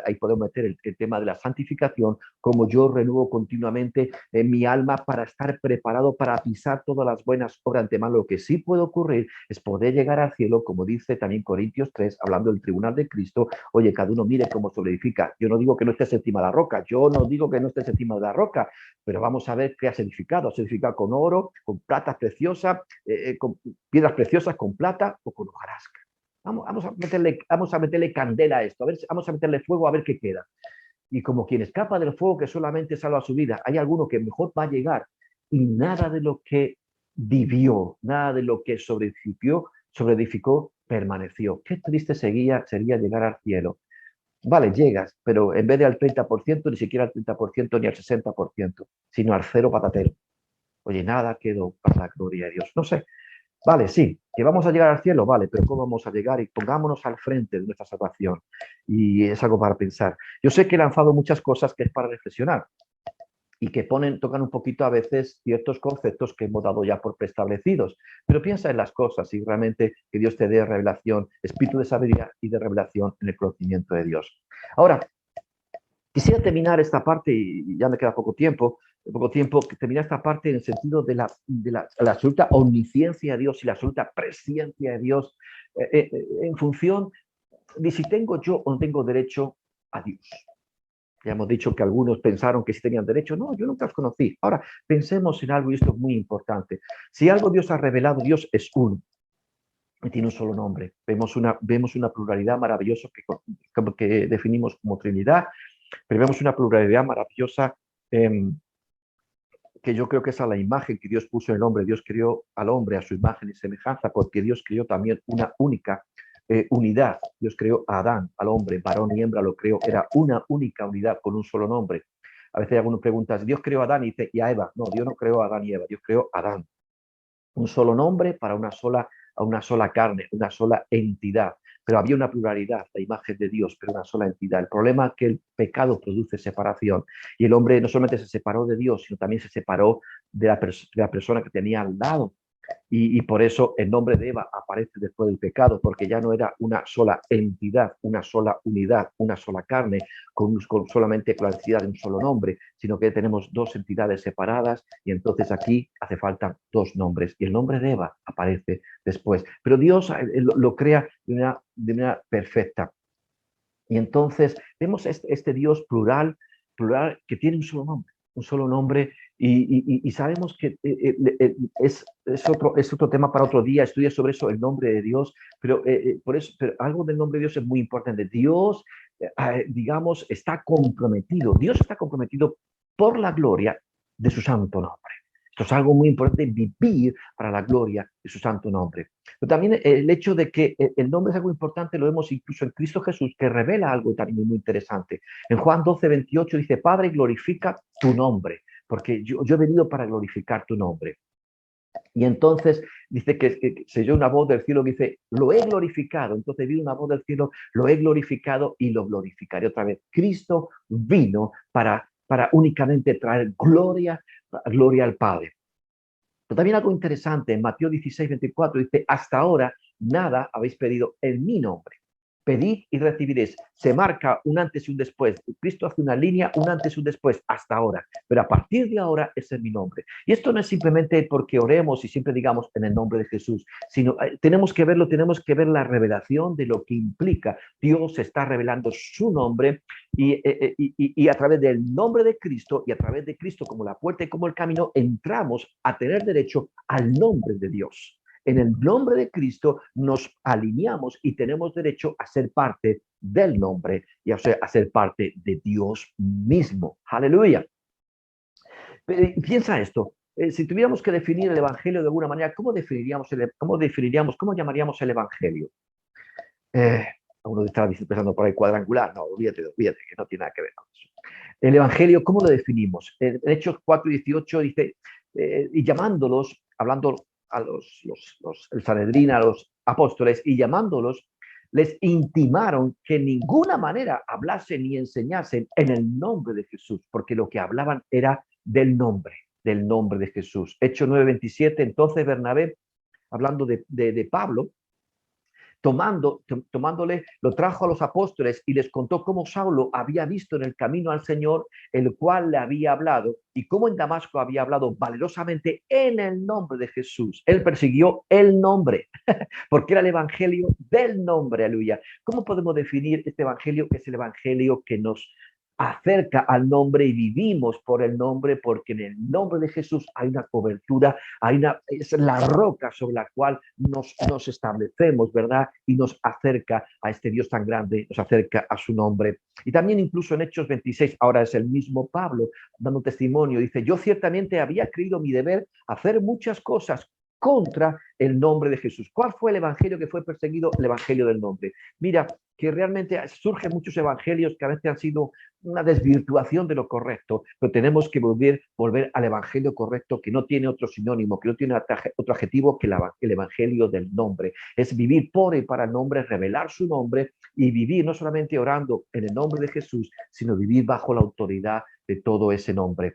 B: ahí podemos meter el tema de la santificación, como yo renuevo continuamente en mi alma para estar preparado para pisar todas las buenas obras de antemano. Lo que sí puede ocurrir es poder llegar al cielo, como dice también Corintios 3, hablando del tribunal de Cristo. Oye, cada uno mire cómo sobreedifica. Yo no digo que no estés encima de la roca, yo no digo que no estés encima de la roca, pero vamos a ver qué has edificado. ¿Has edificado con oro, con plata preciosa, con piedras preciosas, con plata o con hojarasca? Vamos a meterle candela a esto, vamos a meterle fuego a ver qué queda. Y como quien escapa del fuego que solamente salva su vida, hay alguno que mejor va a llegar y nada de lo que vivió, nada de lo que sobreedificó, permaneció. Qué triste sería llegar al cielo. Vale, llegas, pero en vez de al 30%, ni siquiera al 30%, ni al 60%, sino al cero patatero. Oye, nada quedó para la gloria de Dios. No sé, vale, sí, que vamos a llegar al cielo, vale, pero ¿cómo vamos a llegar? Y pongámonos al frente de nuestra salvación. Y es algo para pensar. Yo sé que he lanzado muchas cosas que es para reflexionar y que tocan un poquito a veces ciertos conceptos que hemos dado ya por preestablecidos. Pero piensa en las cosas y realmente que Dios te dé revelación, espíritu de sabiduría y de revelación en el conocimiento de Dios. Ahora, quisiera terminar esta parte, y ya me queda poco tiempo, terminar esta parte en el sentido de la absoluta omnisciencia de Dios y la absoluta presencia de Dios en función de si tengo yo o no tengo derecho a Dios. Ya hemos dicho que algunos pensaron que sí tenían derecho. No, yo nunca los conocí. Ahora, pensemos en algo, y esto es muy importante. Si algo Dios ha revelado, Dios es uno. Y tiene un solo nombre. Vemos una pluralidad maravillosa que definimos como Trinidad, pero vemos una pluralidad maravillosa que yo creo que es a la imagen que Dios puso en el hombre. Dios creó al hombre a su imagen y semejanza, porque Dios creó también una única unidad. Dios creó a Adán, al hombre, varón y hembra lo creó. Era una única unidad con un solo nombre. A veces hay algunas preguntas, ¿Dios creó a Adán y a Eva? No, Dios no creó a Adán y Eva, Dios creó a Adán. Un solo nombre para una sola carne, una sola entidad. Pero había una pluralidad, la imagen de Dios, pero una sola entidad. El problema es que el pecado produce separación y el hombre no solamente se separó de Dios, sino también se separó de la persona que tenía al lado. Y por eso el nombre de Eva aparece después del pecado, porque ya no era una sola entidad, una sola unidad, una sola carne, solamente con la necesidad de un solo nombre, sino que tenemos dos entidades separadas y entonces aquí hace falta dos nombres. Y el nombre de Eva aparece después. Pero Dios lo crea de una perfecta. Y entonces vemos este Dios plural que tiene un solo nombre y sabemos que es otro tema para otro día, estudia sobre eso, el nombre de Dios, pero, pero algo del nombre de Dios es muy importante. Dios, digamos, Dios está comprometido por la gloria de su santo nombre. Esto es algo muy importante, vivir para la gloria de su santo nombre. Pero también el hecho de que el nombre es algo importante lo vemos incluso en Cristo Jesús, que revela algo también muy interesante. En Juan 12:28 dice, Padre, glorifica tu nombre, porque yo he venido para glorificar tu nombre. Y entonces dice que se oyó una voz del cielo que dice, lo he glorificado. Entonces vi una voz del cielo, lo he glorificado y lo glorificaré otra vez. Cristo vino para únicamente traer gloria al Padre. Pero también algo interesante, en Mateo 16:24 dice, hasta ahora nada habéis pedido en mi nombre. Pedid y recibiréis. Se marca un antes y un después. Cristo hace una línea, un antes y un después, hasta ahora. Pero a partir de ahora, ese es mi nombre. Y esto no es simplemente porque oremos y siempre digamos en el nombre de Jesús, sino tenemos que ver la revelación de lo que implica. Dios está revelando su nombre y a través del nombre de Cristo y a través de Cristo como la puerta y como el camino, entramos a tener derecho al nombre de Dios. En el nombre de Cristo nos alineamos y tenemos derecho a ser parte del nombre y a ser parte de Dios mismo. Aleluya. Piensa esto. Si tuviéramos que definir el Evangelio de alguna manera, ¿cómo llamaríamos el Evangelio? Uno estará pensando por ahí cuadrangular. No, olvídate, que no tiene nada que ver con eso. El Evangelio, ¿cómo lo definimos? En Hechos 4:18 dice, y llamándolos, hablando el Sanedrín, a los apóstoles, y llamándolos, les intimaron que en ninguna manera hablasen ni enseñasen en el nombre de Jesús, porque lo que hablaban era del nombre de Jesús. Hechos 9:27, entonces Bernabé, hablando de Pablo, Tomándole, lo trajo a los apóstoles y les contó cómo Saulo había visto en el camino al Señor, el cual le había hablado, y cómo en Damasco había hablado valerosamente en el nombre de Jesús. Él persiguió el nombre, porque era el evangelio del nombre, aleluya. ¿Cómo podemos definir este evangelio? Es el evangelio que nos acerca al nombre y vivimos por el nombre, porque en el nombre de Jesús hay una cobertura, es la roca sobre la cual nos establecemos, ¿verdad? Y nos acerca a este Dios tan grande, nos acerca a su nombre. Y también incluso en Hechos 26, ahora es el mismo Pablo dando testimonio, dice, yo ciertamente había creído mi deber hacer muchas cosas contra el nombre de Jesús. ¿Cuál fue el evangelio que fue perseguido? El evangelio del nombre. Mira, que realmente surgen muchos evangelios que a veces han sido una desvirtuación de lo correcto, pero tenemos que volver al evangelio correcto, que no tiene otro sinónimo, que no tiene otro adjetivo que el evangelio del nombre. Es vivir por y para el nombre, revelar su nombre y vivir no solamente orando en el nombre de Jesús, sino vivir bajo la autoridad de todo ese nombre,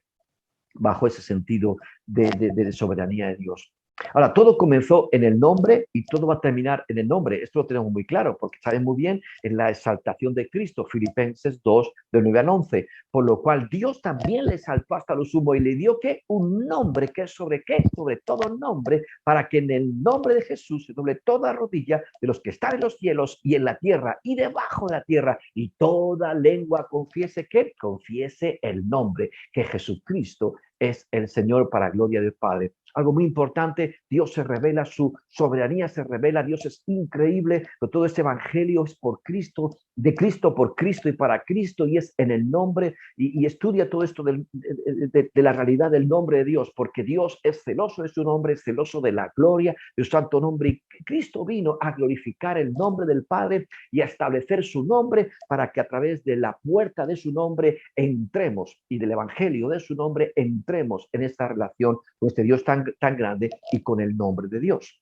B: bajo ese sentido de soberanía de Dios. Ahora, todo comenzó en el nombre y todo va a terminar en el nombre. Esto lo tenemos muy claro porque saben muy bien en la exaltación de Cristo, Filipenses 2, del 9 al 11. Por lo cual Dios también le exaltó hasta lo sumo y le dio ¿qué? Un nombre que es sobre qué, sobre todo nombre, para que en el nombre de Jesús se doble toda rodilla de los que están en los cielos y en la tierra y debajo de la tierra, y toda lengua confiese ¿qué? Confiese el nombre, que Jesucristo es el Señor para gloria del Padre. Algo muy importante, Dios se revela, su soberanía se revela, Dios es increíble, pero todo este evangelio es por Cristo, de Cristo, por Cristo y para Cristo, y es en el nombre, y estudia todo esto de la realidad del nombre de Dios, porque Dios es celoso de su nombre, es celoso de la gloria de su santo nombre, y Cristo vino a glorificar el nombre del Padre y a establecer su nombre para que a través de la puerta de su nombre entremos, y del evangelio de su nombre entremos en esta relación con este Dios tan grande y con el nombre de Dios.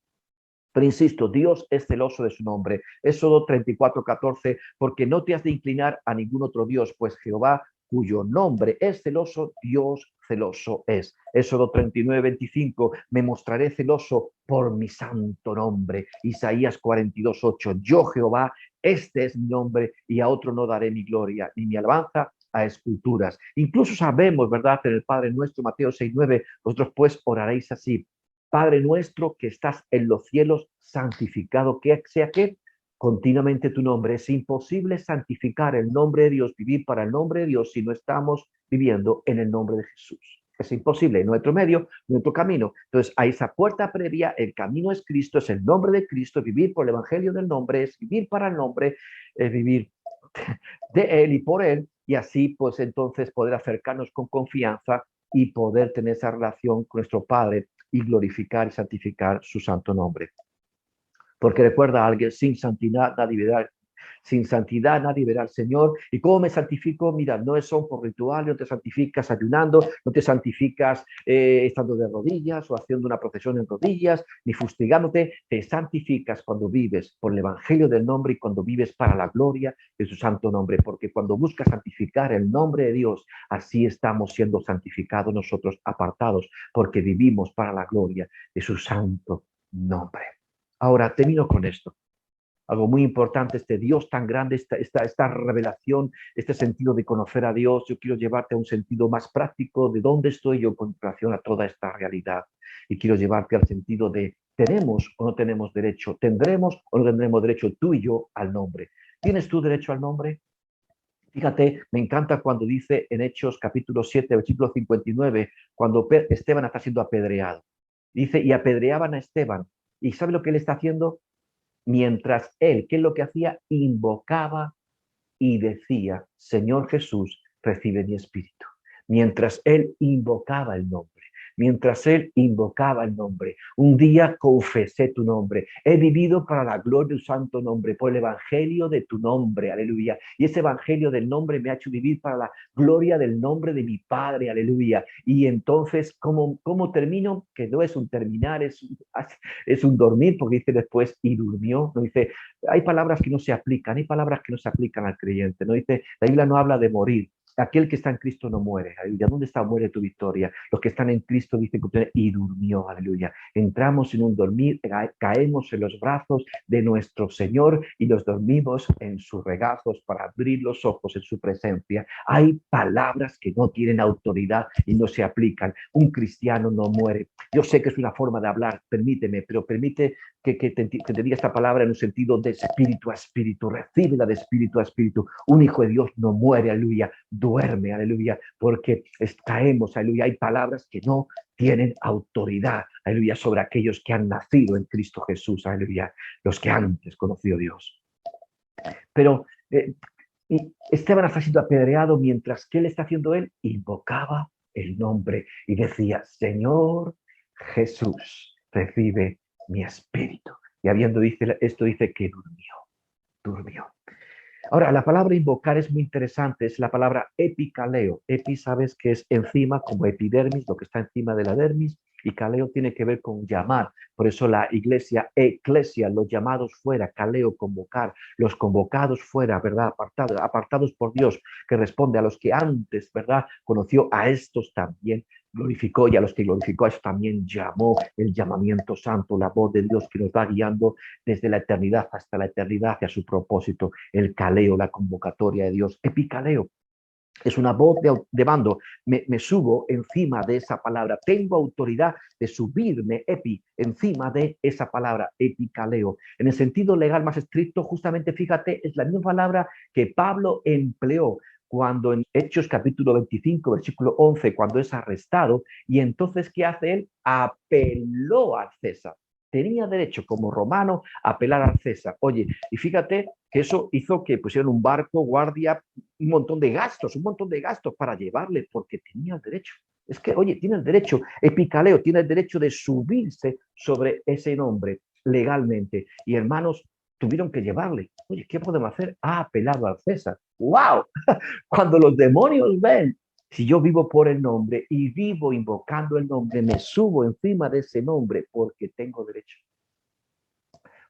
B: Pero insisto, Dios es celoso de su nombre. Éxodo 34:14, porque no te has de inclinar a ningún otro Dios, pues Jehová, cuyo nombre es celoso, Dios celoso es. Éxodo 39:25, me mostraré celoso por mi santo nombre. Isaías 42:8, yo Jehová, este es mi nombre, y a otro no daré mi gloria, ni mi alabanza a esculturas. Incluso sabemos, ¿verdad?, en el Padre Nuestro, Mateo 6:9, vosotros pues oraréis así: Padre nuestro que estás en los cielos, santificado que sea que continuamente tu nombre. Es imposible santificar el nombre de Dios, vivir para el nombre de Dios, si no estamos viviendo en el nombre de Jesús. Es imposible, nuestro medio, nuestro camino. Entonces, a esa puerta previa, el camino es Cristo, es el nombre de Cristo, vivir por el evangelio del nombre, es vivir para el nombre, es vivir de Él y por Él, y así pues entonces poder acercarnos con confianza y poder tener esa relación con nuestro Padre y glorificar y santificar su santo nombre. Porque recuerda a alguien, sin santidad nadie verá al Señor. ¿Y cómo me santifico? Mira, no son por rituales, no te santificas ayunando, no te santificas estando de rodillas o haciendo una procesión en rodillas, ni fustigándote. Te santificas cuando vives por el evangelio del nombre y cuando vives para la gloria de su santo nombre. Porque cuando buscas santificar el nombre de Dios, así estamos siendo santificados nosotros, apartados, porque vivimos para la gloria de su santo nombre. Ahora, termino con esto. Algo muy importante, este Dios tan grande, esta revelación, este sentido de conocer a Dios. Yo quiero llevarte a un sentido más práctico de dónde estoy yo con relación a toda esta realidad. Y quiero llevarte al sentido de ¿tenemos o no tenemos derecho? ¿Tendremos o no tendremos derecho tú y yo al nombre? ¿Tienes tú derecho al nombre? Fíjate, me encanta cuando dice en Hechos capítulo 7, versículo 59, cuando Esteban está siendo apedreado. Dice, y apedreaban a Esteban. ¿Y sabe lo que él está haciendo? Mientras él, ¿qué es lo que hacía? Invocaba y decía, Señor Jesús, recibe mi espíritu. Mientras él invocaba el nombre. Mientras él invocaba el nombre. Un día confesé tu nombre. He vivido para la gloria de tu santo nombre, por el evangelio de tu nombre, aleluya. Y ese evangelio del nombre me ha hecho vivir para la gloria del nombre de mi Padre, aleluya. Y entonces, ¿cómo termino? Que no es un terminar, es un dormir, porque dice después, y durmió. No dice, hay palabras que no se aplican, hay palabras que no se aplican al creyente. No dice, la Biblia no habla de morir. aquel que está en Cristo no muere, aleluya. ¿Dónde está? Muere tu victoria. Los que están en Cristo dicen y durmió, aleluya. Entramos en un dormir, caemos en los brazos de nuestro Señor y nos dormimos en sus regazos para abrir los ojos en su presencia. Hay palabras que no tienen autoridad y no se aplican. Un cristiano no muere. Yo sé que es una forma de hablar, permíteme, pero permite que te diga esta palabra en un sentido de espíritu a espíritu. Recíbela de espíritu a espíritu. Un hijo de Dios no muere, aleluya. Duerme, aleluya, porque caemos, aleluya. Hay palabras que no tienen autoridad, aleluya, sobre aquellos que han nacido en Cristo Jesús, aleluya, los que antes conoció Dios. Pero Esteban está siendo apedreado mientras que él está haciendo invocaba el nombre y decía, Señor Jesús, recibe mi espíritu. Y habiendo dicho esto, dice que durmió. Ahora, la palabra invocar es muy interesante, es la palabra epicaleo. Epi, sabes que es encima, como epidermis, lo que está encima de la dermis, y caleo tiene que ver con llamar. Por eso la iglesia, eclesia, los llamados fuera, caleo, convocar, los convocados fuera, ¿verdad? Apartados por Dios, que responde a los que antes, ¿verdad? Conoció, a estos también glorificó, y a los que glorificó, a estos también llamó. El llamamiento santo, la voz de Dios que nos va guiando desde la eternidad hasta la eternidad hacia su propósito. El caleo, la convocatoria de Dios. Epicaleo es una voz de mando. Me subo encima de esa palabra. Tengo autoridad de subirme, encima de esa palabra, epicaleo. En el sentido legal más estricto, justamente, fíjate, es la misma palabra que Pablo empleó cuando en Hechos capítulo 25, versículo 11, cuando es arrestado, y entonces, ¿qué hace él? Apeló al César. Tenía derecho como romano a apelar al César. Oye, y fíjate que eso hizo que pusieran un barco, guardia, un montón de gastos para llevarle, porque tenía el derecho. Es que, oye, tiene el derecho, epicaleo, tiene el derecho de subirse sobre ese nombre legalmente. Y hermanos, tuvieron que llevarle. Oye, ¿qué podemos hacer? Ha apelado al César. ¡Wow! Cuando los demonios ven, si yo vivo por el nombre y vivo invocando el nombre, me subo encima de ese nombre porque tengo derecho.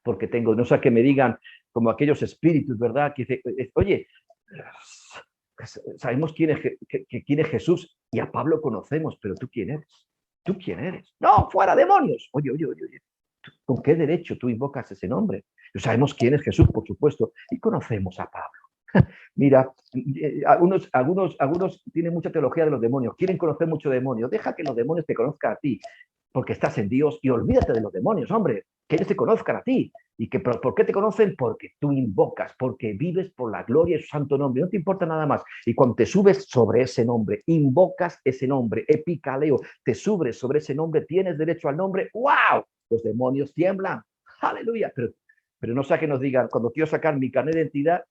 B: Porque tengo, no sé, que me digan como aquellos espíritus, ¿verdad? Que dicen, oye, sabemos quién es Jesús y a Pablo conocemos, pero ¿tú quién eres? ¿Tú quién eres? No, fuera demonios. Oye. ¿Con qué derecho tú invocas ese nombre? Sabemos quién es Jesús, por supuesto, y conocemos a Pablo. Mira, algunos tienen mucha teología de los demonios, quieren conocer mucho demonios. Deja que los demonios te conozcan a ti, porque estás en Dios, y olvídate de los demonios, hombre, que ellos te conozcan a ti. ¿Y por qué te conocen? Porque tú invocas, porque vives por la gloria de su santo nombre, no te importa nada más. Y cuando te subes sobre ese nombre, invocas ese nombre, epicaleo, te subes sobre ese nombre, tienes derecho al nombre, ¡wow! Los demonios tiemblan, ¡aleluya! Pero no sea que nos digan, cuando quiero sacar mi carnet de identidad,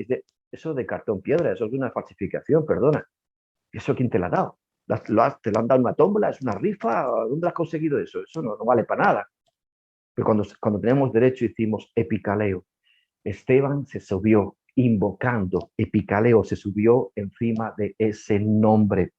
B: eso de cartón piedra, eso es una falsificación, perdona. ¿Eso quién te la ha dado? ¿Te lo han dado en una tómbola? ¿Es una rifa? ¿Dónde has conseguido eso? Eso no vale para nada. Pero cuando tenemos derecho hicimos epicaleo. Esteban se subió invocando, epicaleo, se subió encima de ese nombre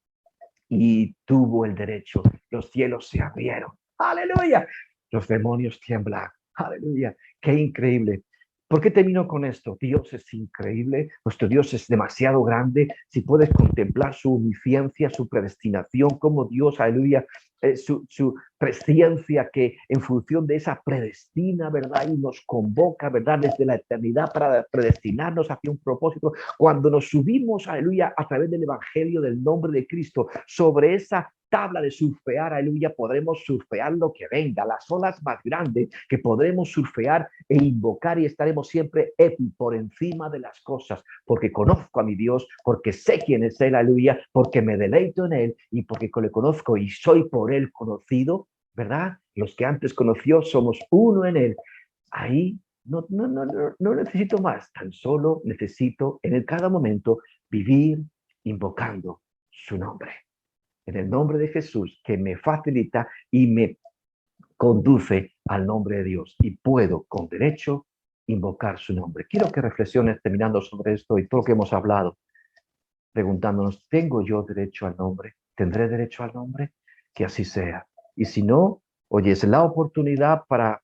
B: y tuvo el derecho. Los cielos se abrieron. ¡Aleluya! Los demonios tiemblan. ¡Aleluya! ¡Qué increíble! ¿Por qué termino con esto? Dios es increíble, nuestro Dios es demasiado grande. Si puedes contemplar su omnisciencia, su predestinación, como Dios, aleluya, su presciencia que en función de esa predestina, ¿verdad? Y nos convoca, ¿verdad? Desde la eternidad para predestinarnos hacia un propósito. Cuando nos subimos, aleluya, a través del evangelio del nombre de Cristo, sobre esa tabla de surfear, aleluya, podremos surfear lo que venga, las olas más grandes que podremos surfear e invocar, y estaremos siempre por encima de las cosas, porque conozco a mi Dios, porque sé quién es Él, aleluya, porque me deleito en Él y porque le conozco y soy por Él conocido, ¿verdad? Los que antes conoció somos uno en Él. Ahí no necesito más, tan solo necesito en cada momento vivir invocando su nombre. En el nombre de Jesús, que me facilita y me conduce al nombre de Dios. Y puedo, con derecho, invocar su nombre. Quiero que reflexiones terminando sobre esto y todo lo que hemos hablado, preguntándonos, ¿tengo yo derecho al nombre? ¿Tendré derecho al nombre? Que así sea. Y si no, Oye, es la oportunidad para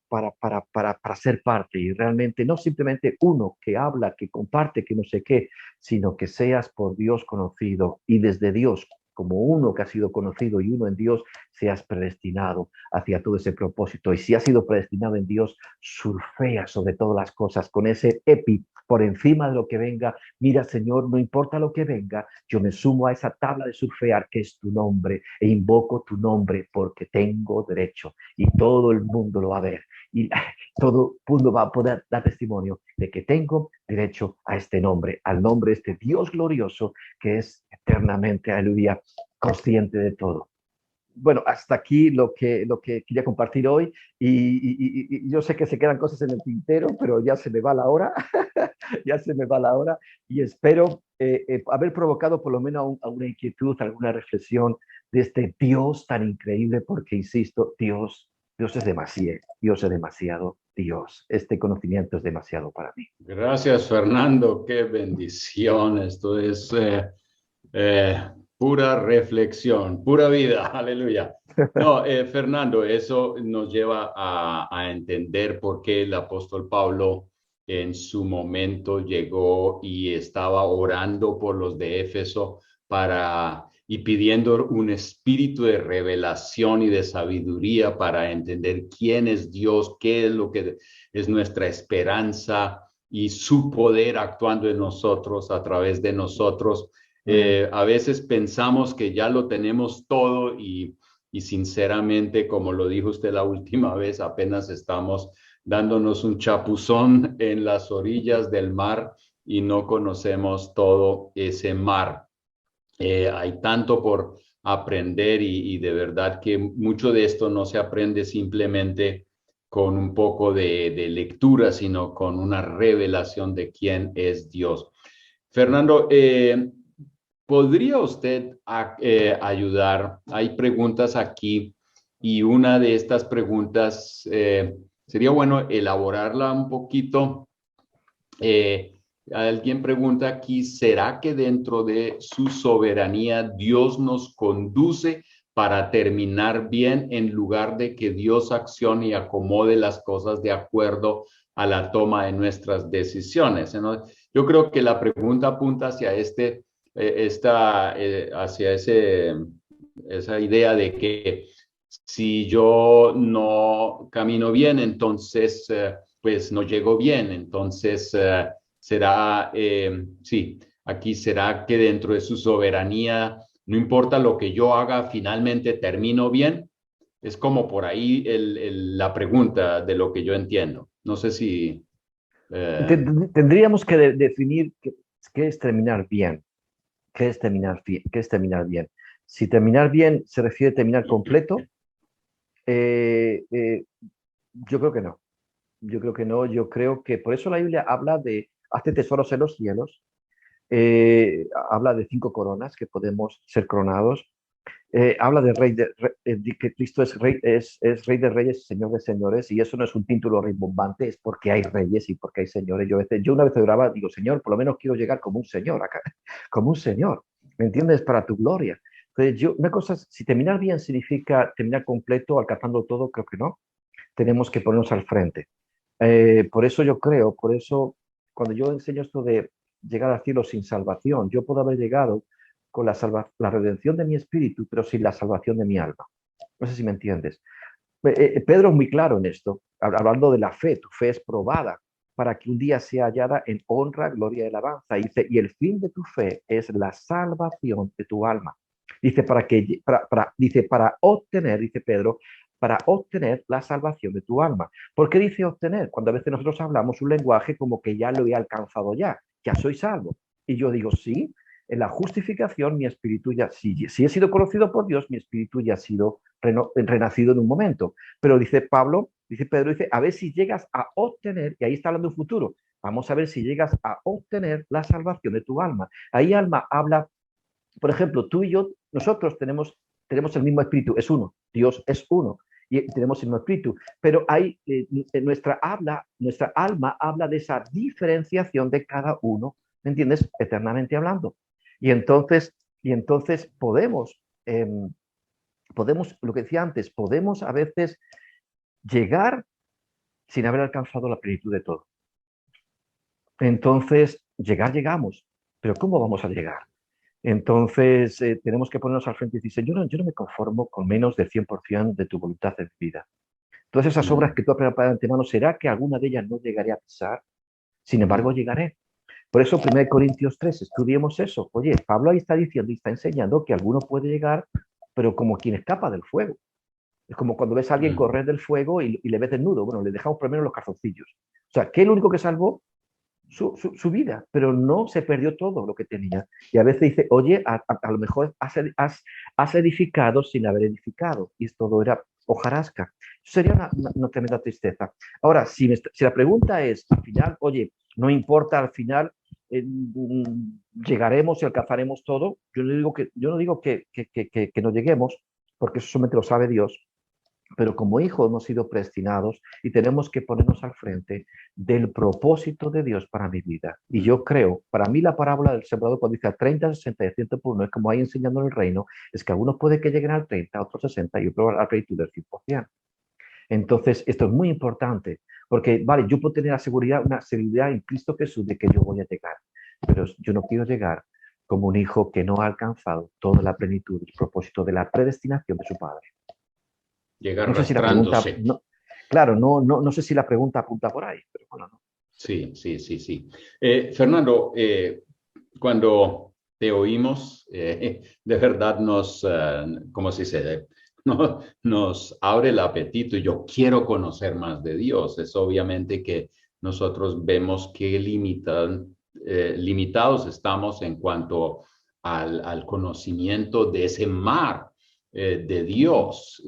B: ser parte y realmente no simplemente uno que habla, que comparte, que no sé qué, sino que seas por Dios conocido y desde Dios, como uno que ha sido conocido y uno en Dios, seas predestinado hacia todo ese propósito. Y si has sido predestinado en Dios, surfea sobre todas las cosas con ese epi por encima de lo que venga. Mira, Señor, no importa lo que venga, yo me sumo a esa tabla de surfear que es tu nombre e invoco tu nombre porque tengo derecho y todo el mundo lo va a ver y todo el mundo va a poder dar testimonio de que tengo derecho a este nombre, al nombre de este Dios glorioso que es eternamente, aleluya, consciente de todo. Bueno, hasta aquí lo que quería compartir hoy y yo sé que se quedan cosas en el tintero, pero ya se me va la hora, ya se me va la hora y espero haber provocado por lo menos una inquietud, alguna reflexión de este Dios tan increíble, porque insisto, Dios es demasiado, Dios es demasiado, Dios. Este conocimiento es demasiado para mí.
C: Gracias, Fernando. Qué bendición. Esto es eh, pura reflexión, pura vida. Aleluya. No, Fernando, eso nos lleva a entender por qué el apóstol Pablo en su momento llegó y estaba orando por los de Éfeso y pidiendo un espíritu de revelación y de sabiduría para entender quién es Dios, qué es lo que es nuestra esperanza y su poder actuando en nosotros, a través de nosotros. A veces pensamos que ya lo tenemos todo y sinceramente, como lo dijo usted la última vez, apenas estamos dándonos un chapuzón en las orillas del mar y no conocemos todo ese mar. Hay tanto por aprender y de verdad que mucho de esto no se aprende simplemente con un poco de lectura, sino con una revelación de quién es Dios. Fernando, ¿podría usted ayudar? Hay preguntas aquí y una de estas preguntas sería bueno elaborarla un poquito. Alguien pregunta aquí, ¿será que dentro de su soberanía Dios nos conduce para terminar bien en lugar de que Dios accione y acomode las cosas de acuerdo a la toma de nuestras decisiones? ¿No? Yo creo que la pregunta apunta hacia hacia esa idea de que si yo no camino bien, entonces pues no llego bien, entonces será, sí, aquí será que dentro de su soberanía, no importa lo que yo haga, finalmente termino bien. Es como por ahí la pregunta de lo que yo entiendo. No sé si...
B: Tendríamos que definir qué es terminar bien. ¿Qué es terminar bien? ¿Qué es terminar bien? Si terminar bien se refiere a terminar completo, eh, eh, yo creo que no. Yo creo que no. Yo creo que por eso la Biblia habla de hazte tesoros en los cielos. Habla de 5 coronas que podemos ser coronados. Habla de que Cristo es rey de reyes y señor de señores, y eso no es un título rimbombante, es porque hay reyes y porque hay señores. Yo una vez oraba, digo, Señor, por lo menos quiero llegar como un señor acá, como un señor, ¿me entiendes? Para tu gloria. Entonces, una cosa, si terminar bien significa terminar completo, alcanzando todo, creo que no. Tenemos que ponernos al frente. Por eso yo creo, por eso cuando yo enseño esto de llegar al cielo sin salvación, yo puedo haber llegado con la redención de mi espíritu, pero sin la salvación de mi alma. No sé si me entiendes. Pedro es muy claro en esto, hablando de la fe. Tu fe es probada para que un día sea hallada en honra, gloria y alabanza. Y el fin de tu fe es la salvación de tu alma. Dice, para obtener, dice Pedro, para obtener la salvación de tu alma. ¿Por qué dice obtener? Cuando a veces nosotros hablamos un lenguaje como que ya lo he alcanzado ya soy salvo. Y yo digo, sí, en la justificación mi espíritu ya, si he sido conocido por Dios, mi espíritu ya ha sido renacido en un momento. Pero dice Pablo, dice Pedro, dice, a ver si llegas a obtener, y ahí está hablando de un futuro, vamos a ver si llegas a obtener la salvación de tu alma. Ahí alma habla, por ejemplo, tú y yo, nosotros tenemos el mismo espíritu, es uno, Dios es uno, y tenemos el mismo espíritu, pero hay, nuestra alma habla de esa diferenciación de cada uno, ¿me entiendes? Eternamente hablando. Y entonces podemos podemos, lo que decía antes, podemos a veces llegar sin haber alcanzado la plenitud de todo. Entonces, llegamos, pero ¿cómo vamos a llegar? Entonces, tenemos que ponernos al frente y decir, Señor, yo no me conformo con menos del 100% de tu voluntad en mi vida. Todas esas obras que tú has preparado de antemano, ¿será que alguna de ellas no llegaré a pisar? Sin embargo, llegaré. Por eso, 1 Corintios 3, estudiemos eso. Oye, Pablo ahí está diciendo y está enseñando que alguno puede llegar, pero como quien escapa del fuego. Es como cuando ves a alguien correr del fuego y le ves desnudo. Bueno, le dejamos primero los calzoncillos. O sea, que el único que salvó su vida, pero no se perdió todo lo que tenía. Y a veces dice, oye, a lo mejor has edificado sin haber edificado. Y todo era hojarasca. Sería una tremenda tristeza. Ahora, si la pregunta es, al final, oye, no importa, al final llegaremos y alcanzaremos todo, yo no digo que no lleguemos, porque eso solamente lo sabe Dios. Pero como hijos hemos sido predestinados y tenemos que ponernos al frente del propósito de Dios para mi vida. Y yo creo, para mí la parábola del sembrador cuando dice a 30, 60 y 100 por uno, es como ahí enseñando en el reino, es que algunos puede que lleguen al 30, otros 60 y otros a la plenitud del 100%. Entonces, esto es muy importante, porque, vale, yo puedo tener una seguridad en Cristo Jesús de que yo voy a llegar, pero yo no quiero llegar como un hijo que no ha alcanzado toda la plenitud del propósito de la predestinación de su Padre.
C: Llegar
B: No sé si la pregunta,
C: arrastrándose.
B: claro, no sé si la pregunta apunta por ahí, pero bueno, no.
C: Sí. Fernando, cuando te oímos, de verdad ¿cómo se dice? Nos abre el apetito y yo quiero conocer más de Dios. Es obviamente que nosotros vemos qué limitados estamos en cuanto al conocimiento de ese mar de Dios.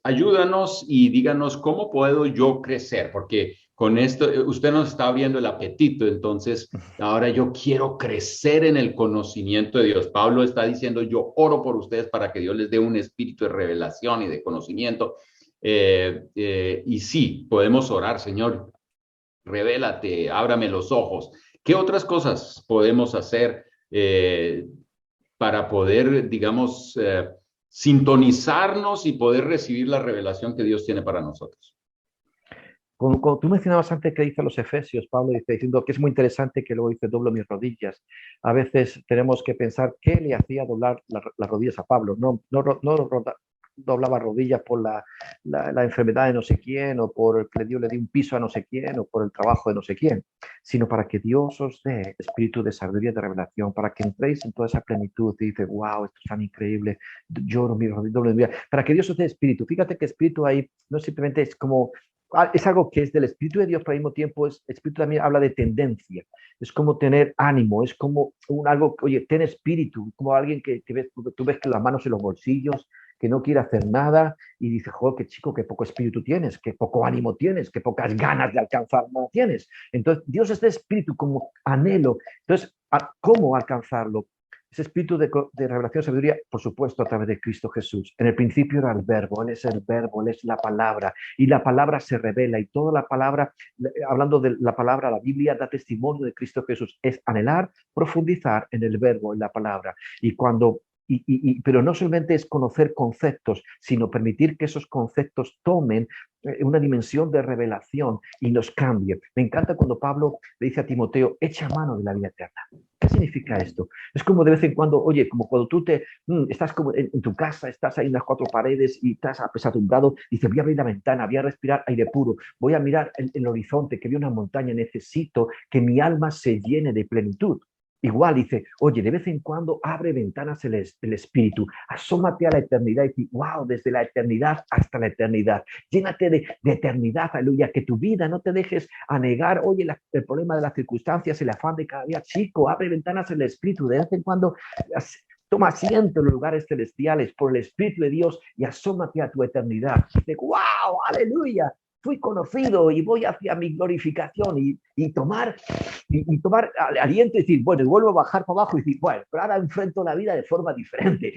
C: Ayúdanos y díganos cómo puedo yo crecer, porque con esto usted nos está abriendo el apetito, entonces ahora yo quiero crecer en el conocimiento de Dios. Pablo está diciendo, yo oro por ustedes para que Dios les dé un espíritu de revelación y de conocimiento. Y sí, podemos orar, Señor, revélate, ábrame los ojos. ¿Qué otras cosas podemos hacer para poder, digamos, sintonizarnos y poder recibir la revelación que Dios tiene para nosotros?
B: Cuando tú mencionabas antes que dice los Efesios, Pablo dice, diciendo que es muy interesante que luego dice doblo mis rodillas. A veces tenemos que pensar qué le hacía doblar las rodillas a Pablo. No doblaba rodillas por la enfermedad de no sé quién, o por que Dios le dio un piso a no sé quién, o por el trabajo de no sé quién, sino para que Dios os dé espíritu de sabiduría y de revelación, para que entréis en toda esa plenitud y dice, wow, esto es tan increíble, lloro mi rodilla, doblo mi rodilla, para que Dios os dé espíritu. Fíjate que espíritu ahí no simplemente es como es algo que es del Espíritu de Dios, pero al mismo tiempo Espíritu también habla de tendencia, es como tener ánimo, es como algo, oye, ten espíritu, como alguien que tú ves que las manos en los bolsillos, que no quiere hacer nada y dice, joder, qué chico, qué poco espíritu tienes, qué poco ánimo tienes, qué pocas ganas de alcanzar nada tienes. Entonces, Dios es de espíritu como anhelo. Entonces, ¿cómo alcanzarlo? Ese espíritu de revelación y sabiduría, por supuesto, a través de Cristo Jesús. En el principio era el verbo, Él es el verbo, Él es la palabra, y la palabra se revela, y toda la palabra, hablando de la palabra, la Biblia da testimonio de Cristo Jesús, es anhelar, profundizar en el verbo, en la palabra, y cuando pero no solamente es conocer conceptos, sino permitir que esos conceptos tomen una dimensión de revelación y nos cambie. Me encanta cuando Pablo le dice a Timoteo, echa mano de la vida eterna. ¿Qué significa esto? Es como de vez en cuando, oye, como cuando tú estás como en tu casa, estás ahí en las cuatro paredes y estás apesadumbrado, dices, voy a abrir la ventana, voy a respirar aire puro, voy a mirar el horizonte, que veo una montaña, necesito que mi alma se llene de plenitud. Igual dice, oye, de vez en cuando abre ventanas el espíritu, asómate a la eternidad y dice, wow, desde la eternidad hasta la eternidad, llénate de eternidad, aleluya, que tu vida no te dejes anegar, oye, el problema de las circunstancias, el afán de cada día, chico, abre ventanas el espíritu, de vez en cuando toma asiento en los lugares celestiales por el Espíritu de Dios y asómate a tu eternidad. Dice, wow, aleluya, fui conocido y voy hacia mi glorificación y tomar aliento y decir, bueno, y vuelvo a bajar para abajo y decir, bueno, pero ahora enfrento la vida de forma diferente,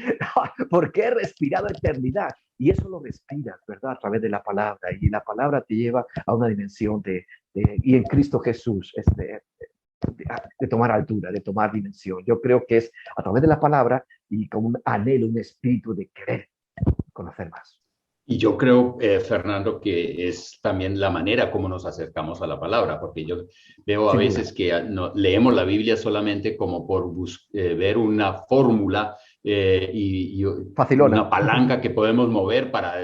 B: porque he respirado eternidad. Y eso lo respiras, ¿verdad? A través de la palabra. Y la palabra te lleva a una dimensión y en Cristo Jesús, de tomar altura, de tomar dimensión. Yo creo que es a través de la palabra y con un anhelo, un espíritu de querer conocer más.
C: Y yo creo, Fernando, que es también la manera como nos acercamos a la palabra, porque yo veo a
B: Sin
C: veces
B: duda.
C: que leemos la Biblia solamente como por ver una fórmula y
B: Facilona.
C: una palanca que podemos mover para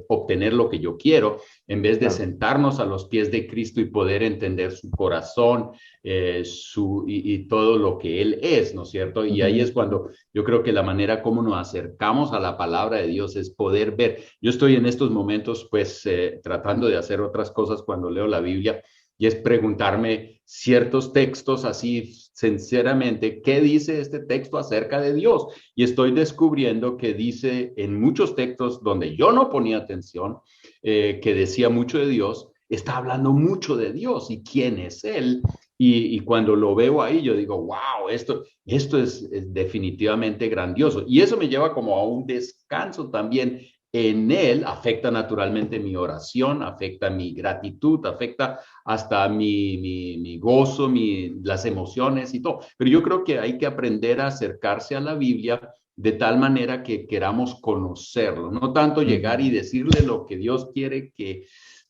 C: obtener lo que yo quiero, en vez de
B: Claro.
C: sentarnos a los pies de Cristo y poder entender su corazón y todo lo que Él es, ¿no es cierto? Y ahí es cuando yo creo que la manera como nos acercamos a la palabra de Dios es poder ver. Yo estoy en estos momentos, pues, tratando de hacer otras cosas cuando leo la Biblia, y es preguntarme ciertos textos así, sinceramente, ¿qué dice este texto acerca de Dios? Y estoy descubriendo que dice en muchos textos donde yo no ponía atención, que decía mucho de Dios, está hablando mucho de Dios y quién es Él. Y cuando lo veo ahí, yo digo, wow, esto es definitivamente grandioso. Y eso me lleva como a un descanso también en Él. Afecta naturalmente mi oración, afecta mi gratitud, afecta hasta mi gozo, las emociones y todo. Pero yo creo que hay que aprender a acercarse a la Biblia de tal manera que queramos conocerlo, no tanto llegar y decirle lo que Dios quiere que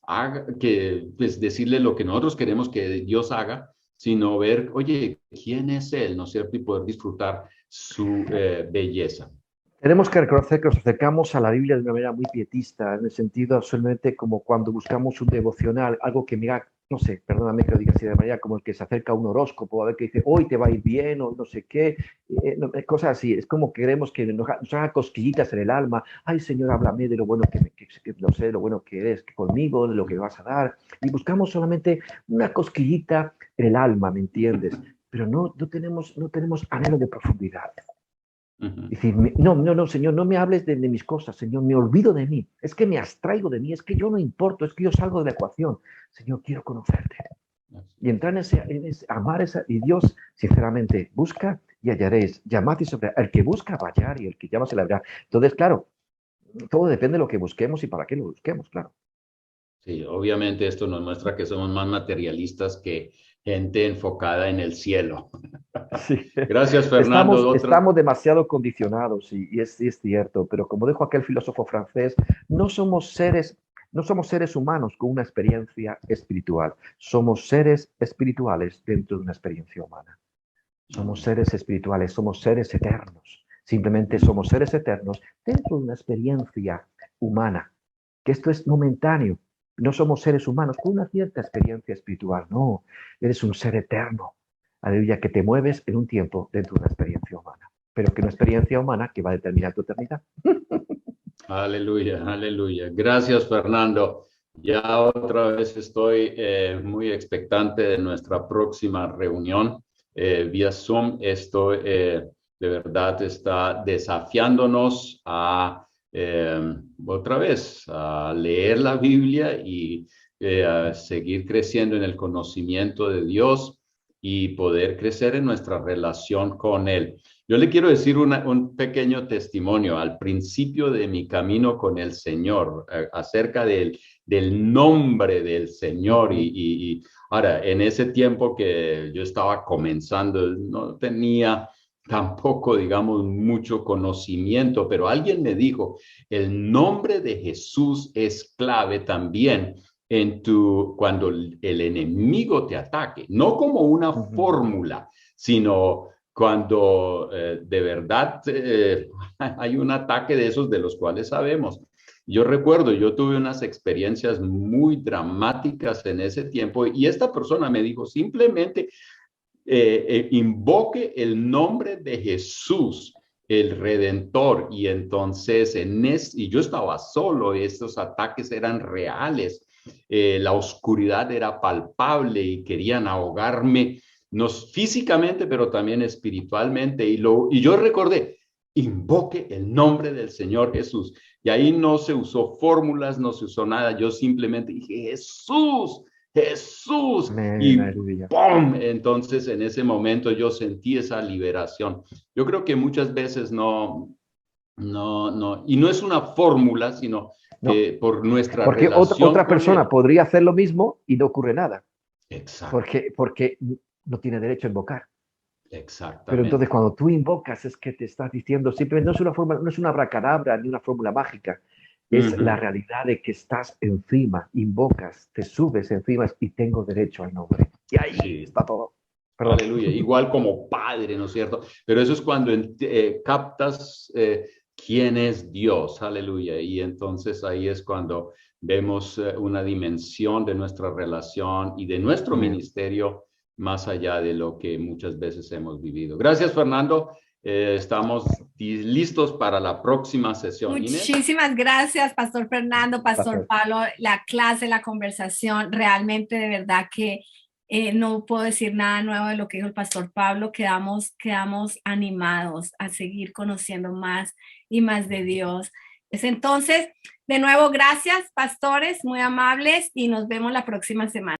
C: haga, que pues, decirle lo que nosotros queremos que Dios haga, sino ver, oye, ¿quién es Él? ¿No es cierto? Y poder disfrutar su belleza.
B: Tenemos que reconocer que nos acercamos a la Biblia de una manera muy pietista, en el sentido absolutamente como cuando buscamos un devocional, algo que mira, no sé, perdóname que lo diga así de manera, como el que se acerca a un horóscopo, a ver que dice, hoy te va a ir bien, o no sé qué, cosas así. Es como que queremos que nos haga cosquillitas en el alma. Ay, Señor, háblame de lo bueno que no sé, lo bueno que eres que conmigo, de lo que vas a dar. Y buscamos solamente una cosquillita en el alma, ¿me entiendes? Pero no tenemos anhelo de profundidad. Decir, no, Señor, no me hables de mis cosas, Señor, me olvido de mí, es que me abstraigo de mí, es que yo no importo, es que yo salgo de la ecuación. Señor, quiero conocerte. Y entrar en ese amar y Dios, sinceramente, busca y hallaréis, llamad y sobre el que busca va a hallar y el que llama se le abrirá. Entonces, claro, todo depende de lo que busquemos y para qué lo busquemos, claro.
C: Sí, obviamente esto nos muestra que somos más materialistas que gente enfocada en el cielo.
B: Sí.
C: Gracias, Fernando.
B: Estamos demasiado condicionados y es cierto, pero como dijo aquel filósofo francés, no somos seres humanos con una experiencia espiritual, somos seres espirituales dentro de una experiencia humana. Somos seres espirituales, somos seres eternos. Simplemente somos seres eternos dentro de una experiencia humana, que esto es momentáneo. No somos seres humanos con una cierta experiencia espiritual, no. Eres un ser eterno, aleluya, que te mueves en un tiempo dentro de una experiencia humana, pero que una experiencia humana que va a determinar tu eternidad.
C: Aleluya, aleluya. Gracias, Fernando. Ya otra vez estoy muy expectante de nuestra próxima reunión vía Zoom. Esto de verdad está desafiándonos a otra vez a leer la Biblia y a seguir creciendo en el conocimiento de Dios y poder crecer en nuestra relación con Él. Yo le quiero decir un pequeño testimonio al principio de mi camino con el Señor, acerca del nombre del Señor. Y ahora, en ese tiempo que yo estaba comenzando, no tenía tampoco, digamos, mucho conocimiento, pero alguien me dijo, el nombre de Jesús es clave también cuando el enemigo te ataque, no como una fórmula, sino cuando de verdad hay un ataque de esos de los cuales sabemos. Yo recuerdo, yo tuve unas experiencias muy dramáticas en ese tiempo y esta persona me dijo simplemente invoque el nombre de Jesús, el Redentor. Y entonces y yo estaba solo, estos ataques eran reales, la oscuridad era palpable y querían ahogarme no físicamente, pero también espiritualmente. Y yo recordé, invoque el nombre del Señor Jesús. Y ahí no se usó fórmulas, no se usó nada. Yo simplemente dije, Jesús, Jesús. Y ¡pum! Entonces en ese momento yo sentí esa liberación. Yo creo que muchas veces no, y no es una fórmula, sino que por nuestra
B: porque
C: relación
B: otra
C: con
B: persona
C: Él.
B: podría hacer lo mismo y no ocurre nada.
C: Exacto.
B: Porque no tiene derecho a invocar.
C: Exactamente.
B: Pero entonces cuando tú invocas es que te estás diciendo, simplemente no es una forma, no es una abracadabra ni una fórmula mágica, es la realidad de que estás encima, invocas, te subes encima y tengo derecho al nombre. Y ahí está todo. Perdón.
C: Aleluya, igual como padre, ¿no es cierto? Pero eso es cuando captas quién es Dios, aleluya. Y entonces ahí es cuando vemos una dimensión de nuestra relación y de nuestro ministerio más allá de lo que muchas veces hemos vivido. Gracias, Fernando. Estamos listos para la próxima sesión.
A: Muchísimas gracias, Pastor Fernando, Pastor Pablo. La clase, la conversación, realmente de verdad que no puedo decir nada nuevo de lo que dijo el Pastor Pablo. Quedamos animados a seguir conociendo más y más de Dios. Entonces, de nuevo, gracias, pastores, muy amables, y nos vemos la próxima semana.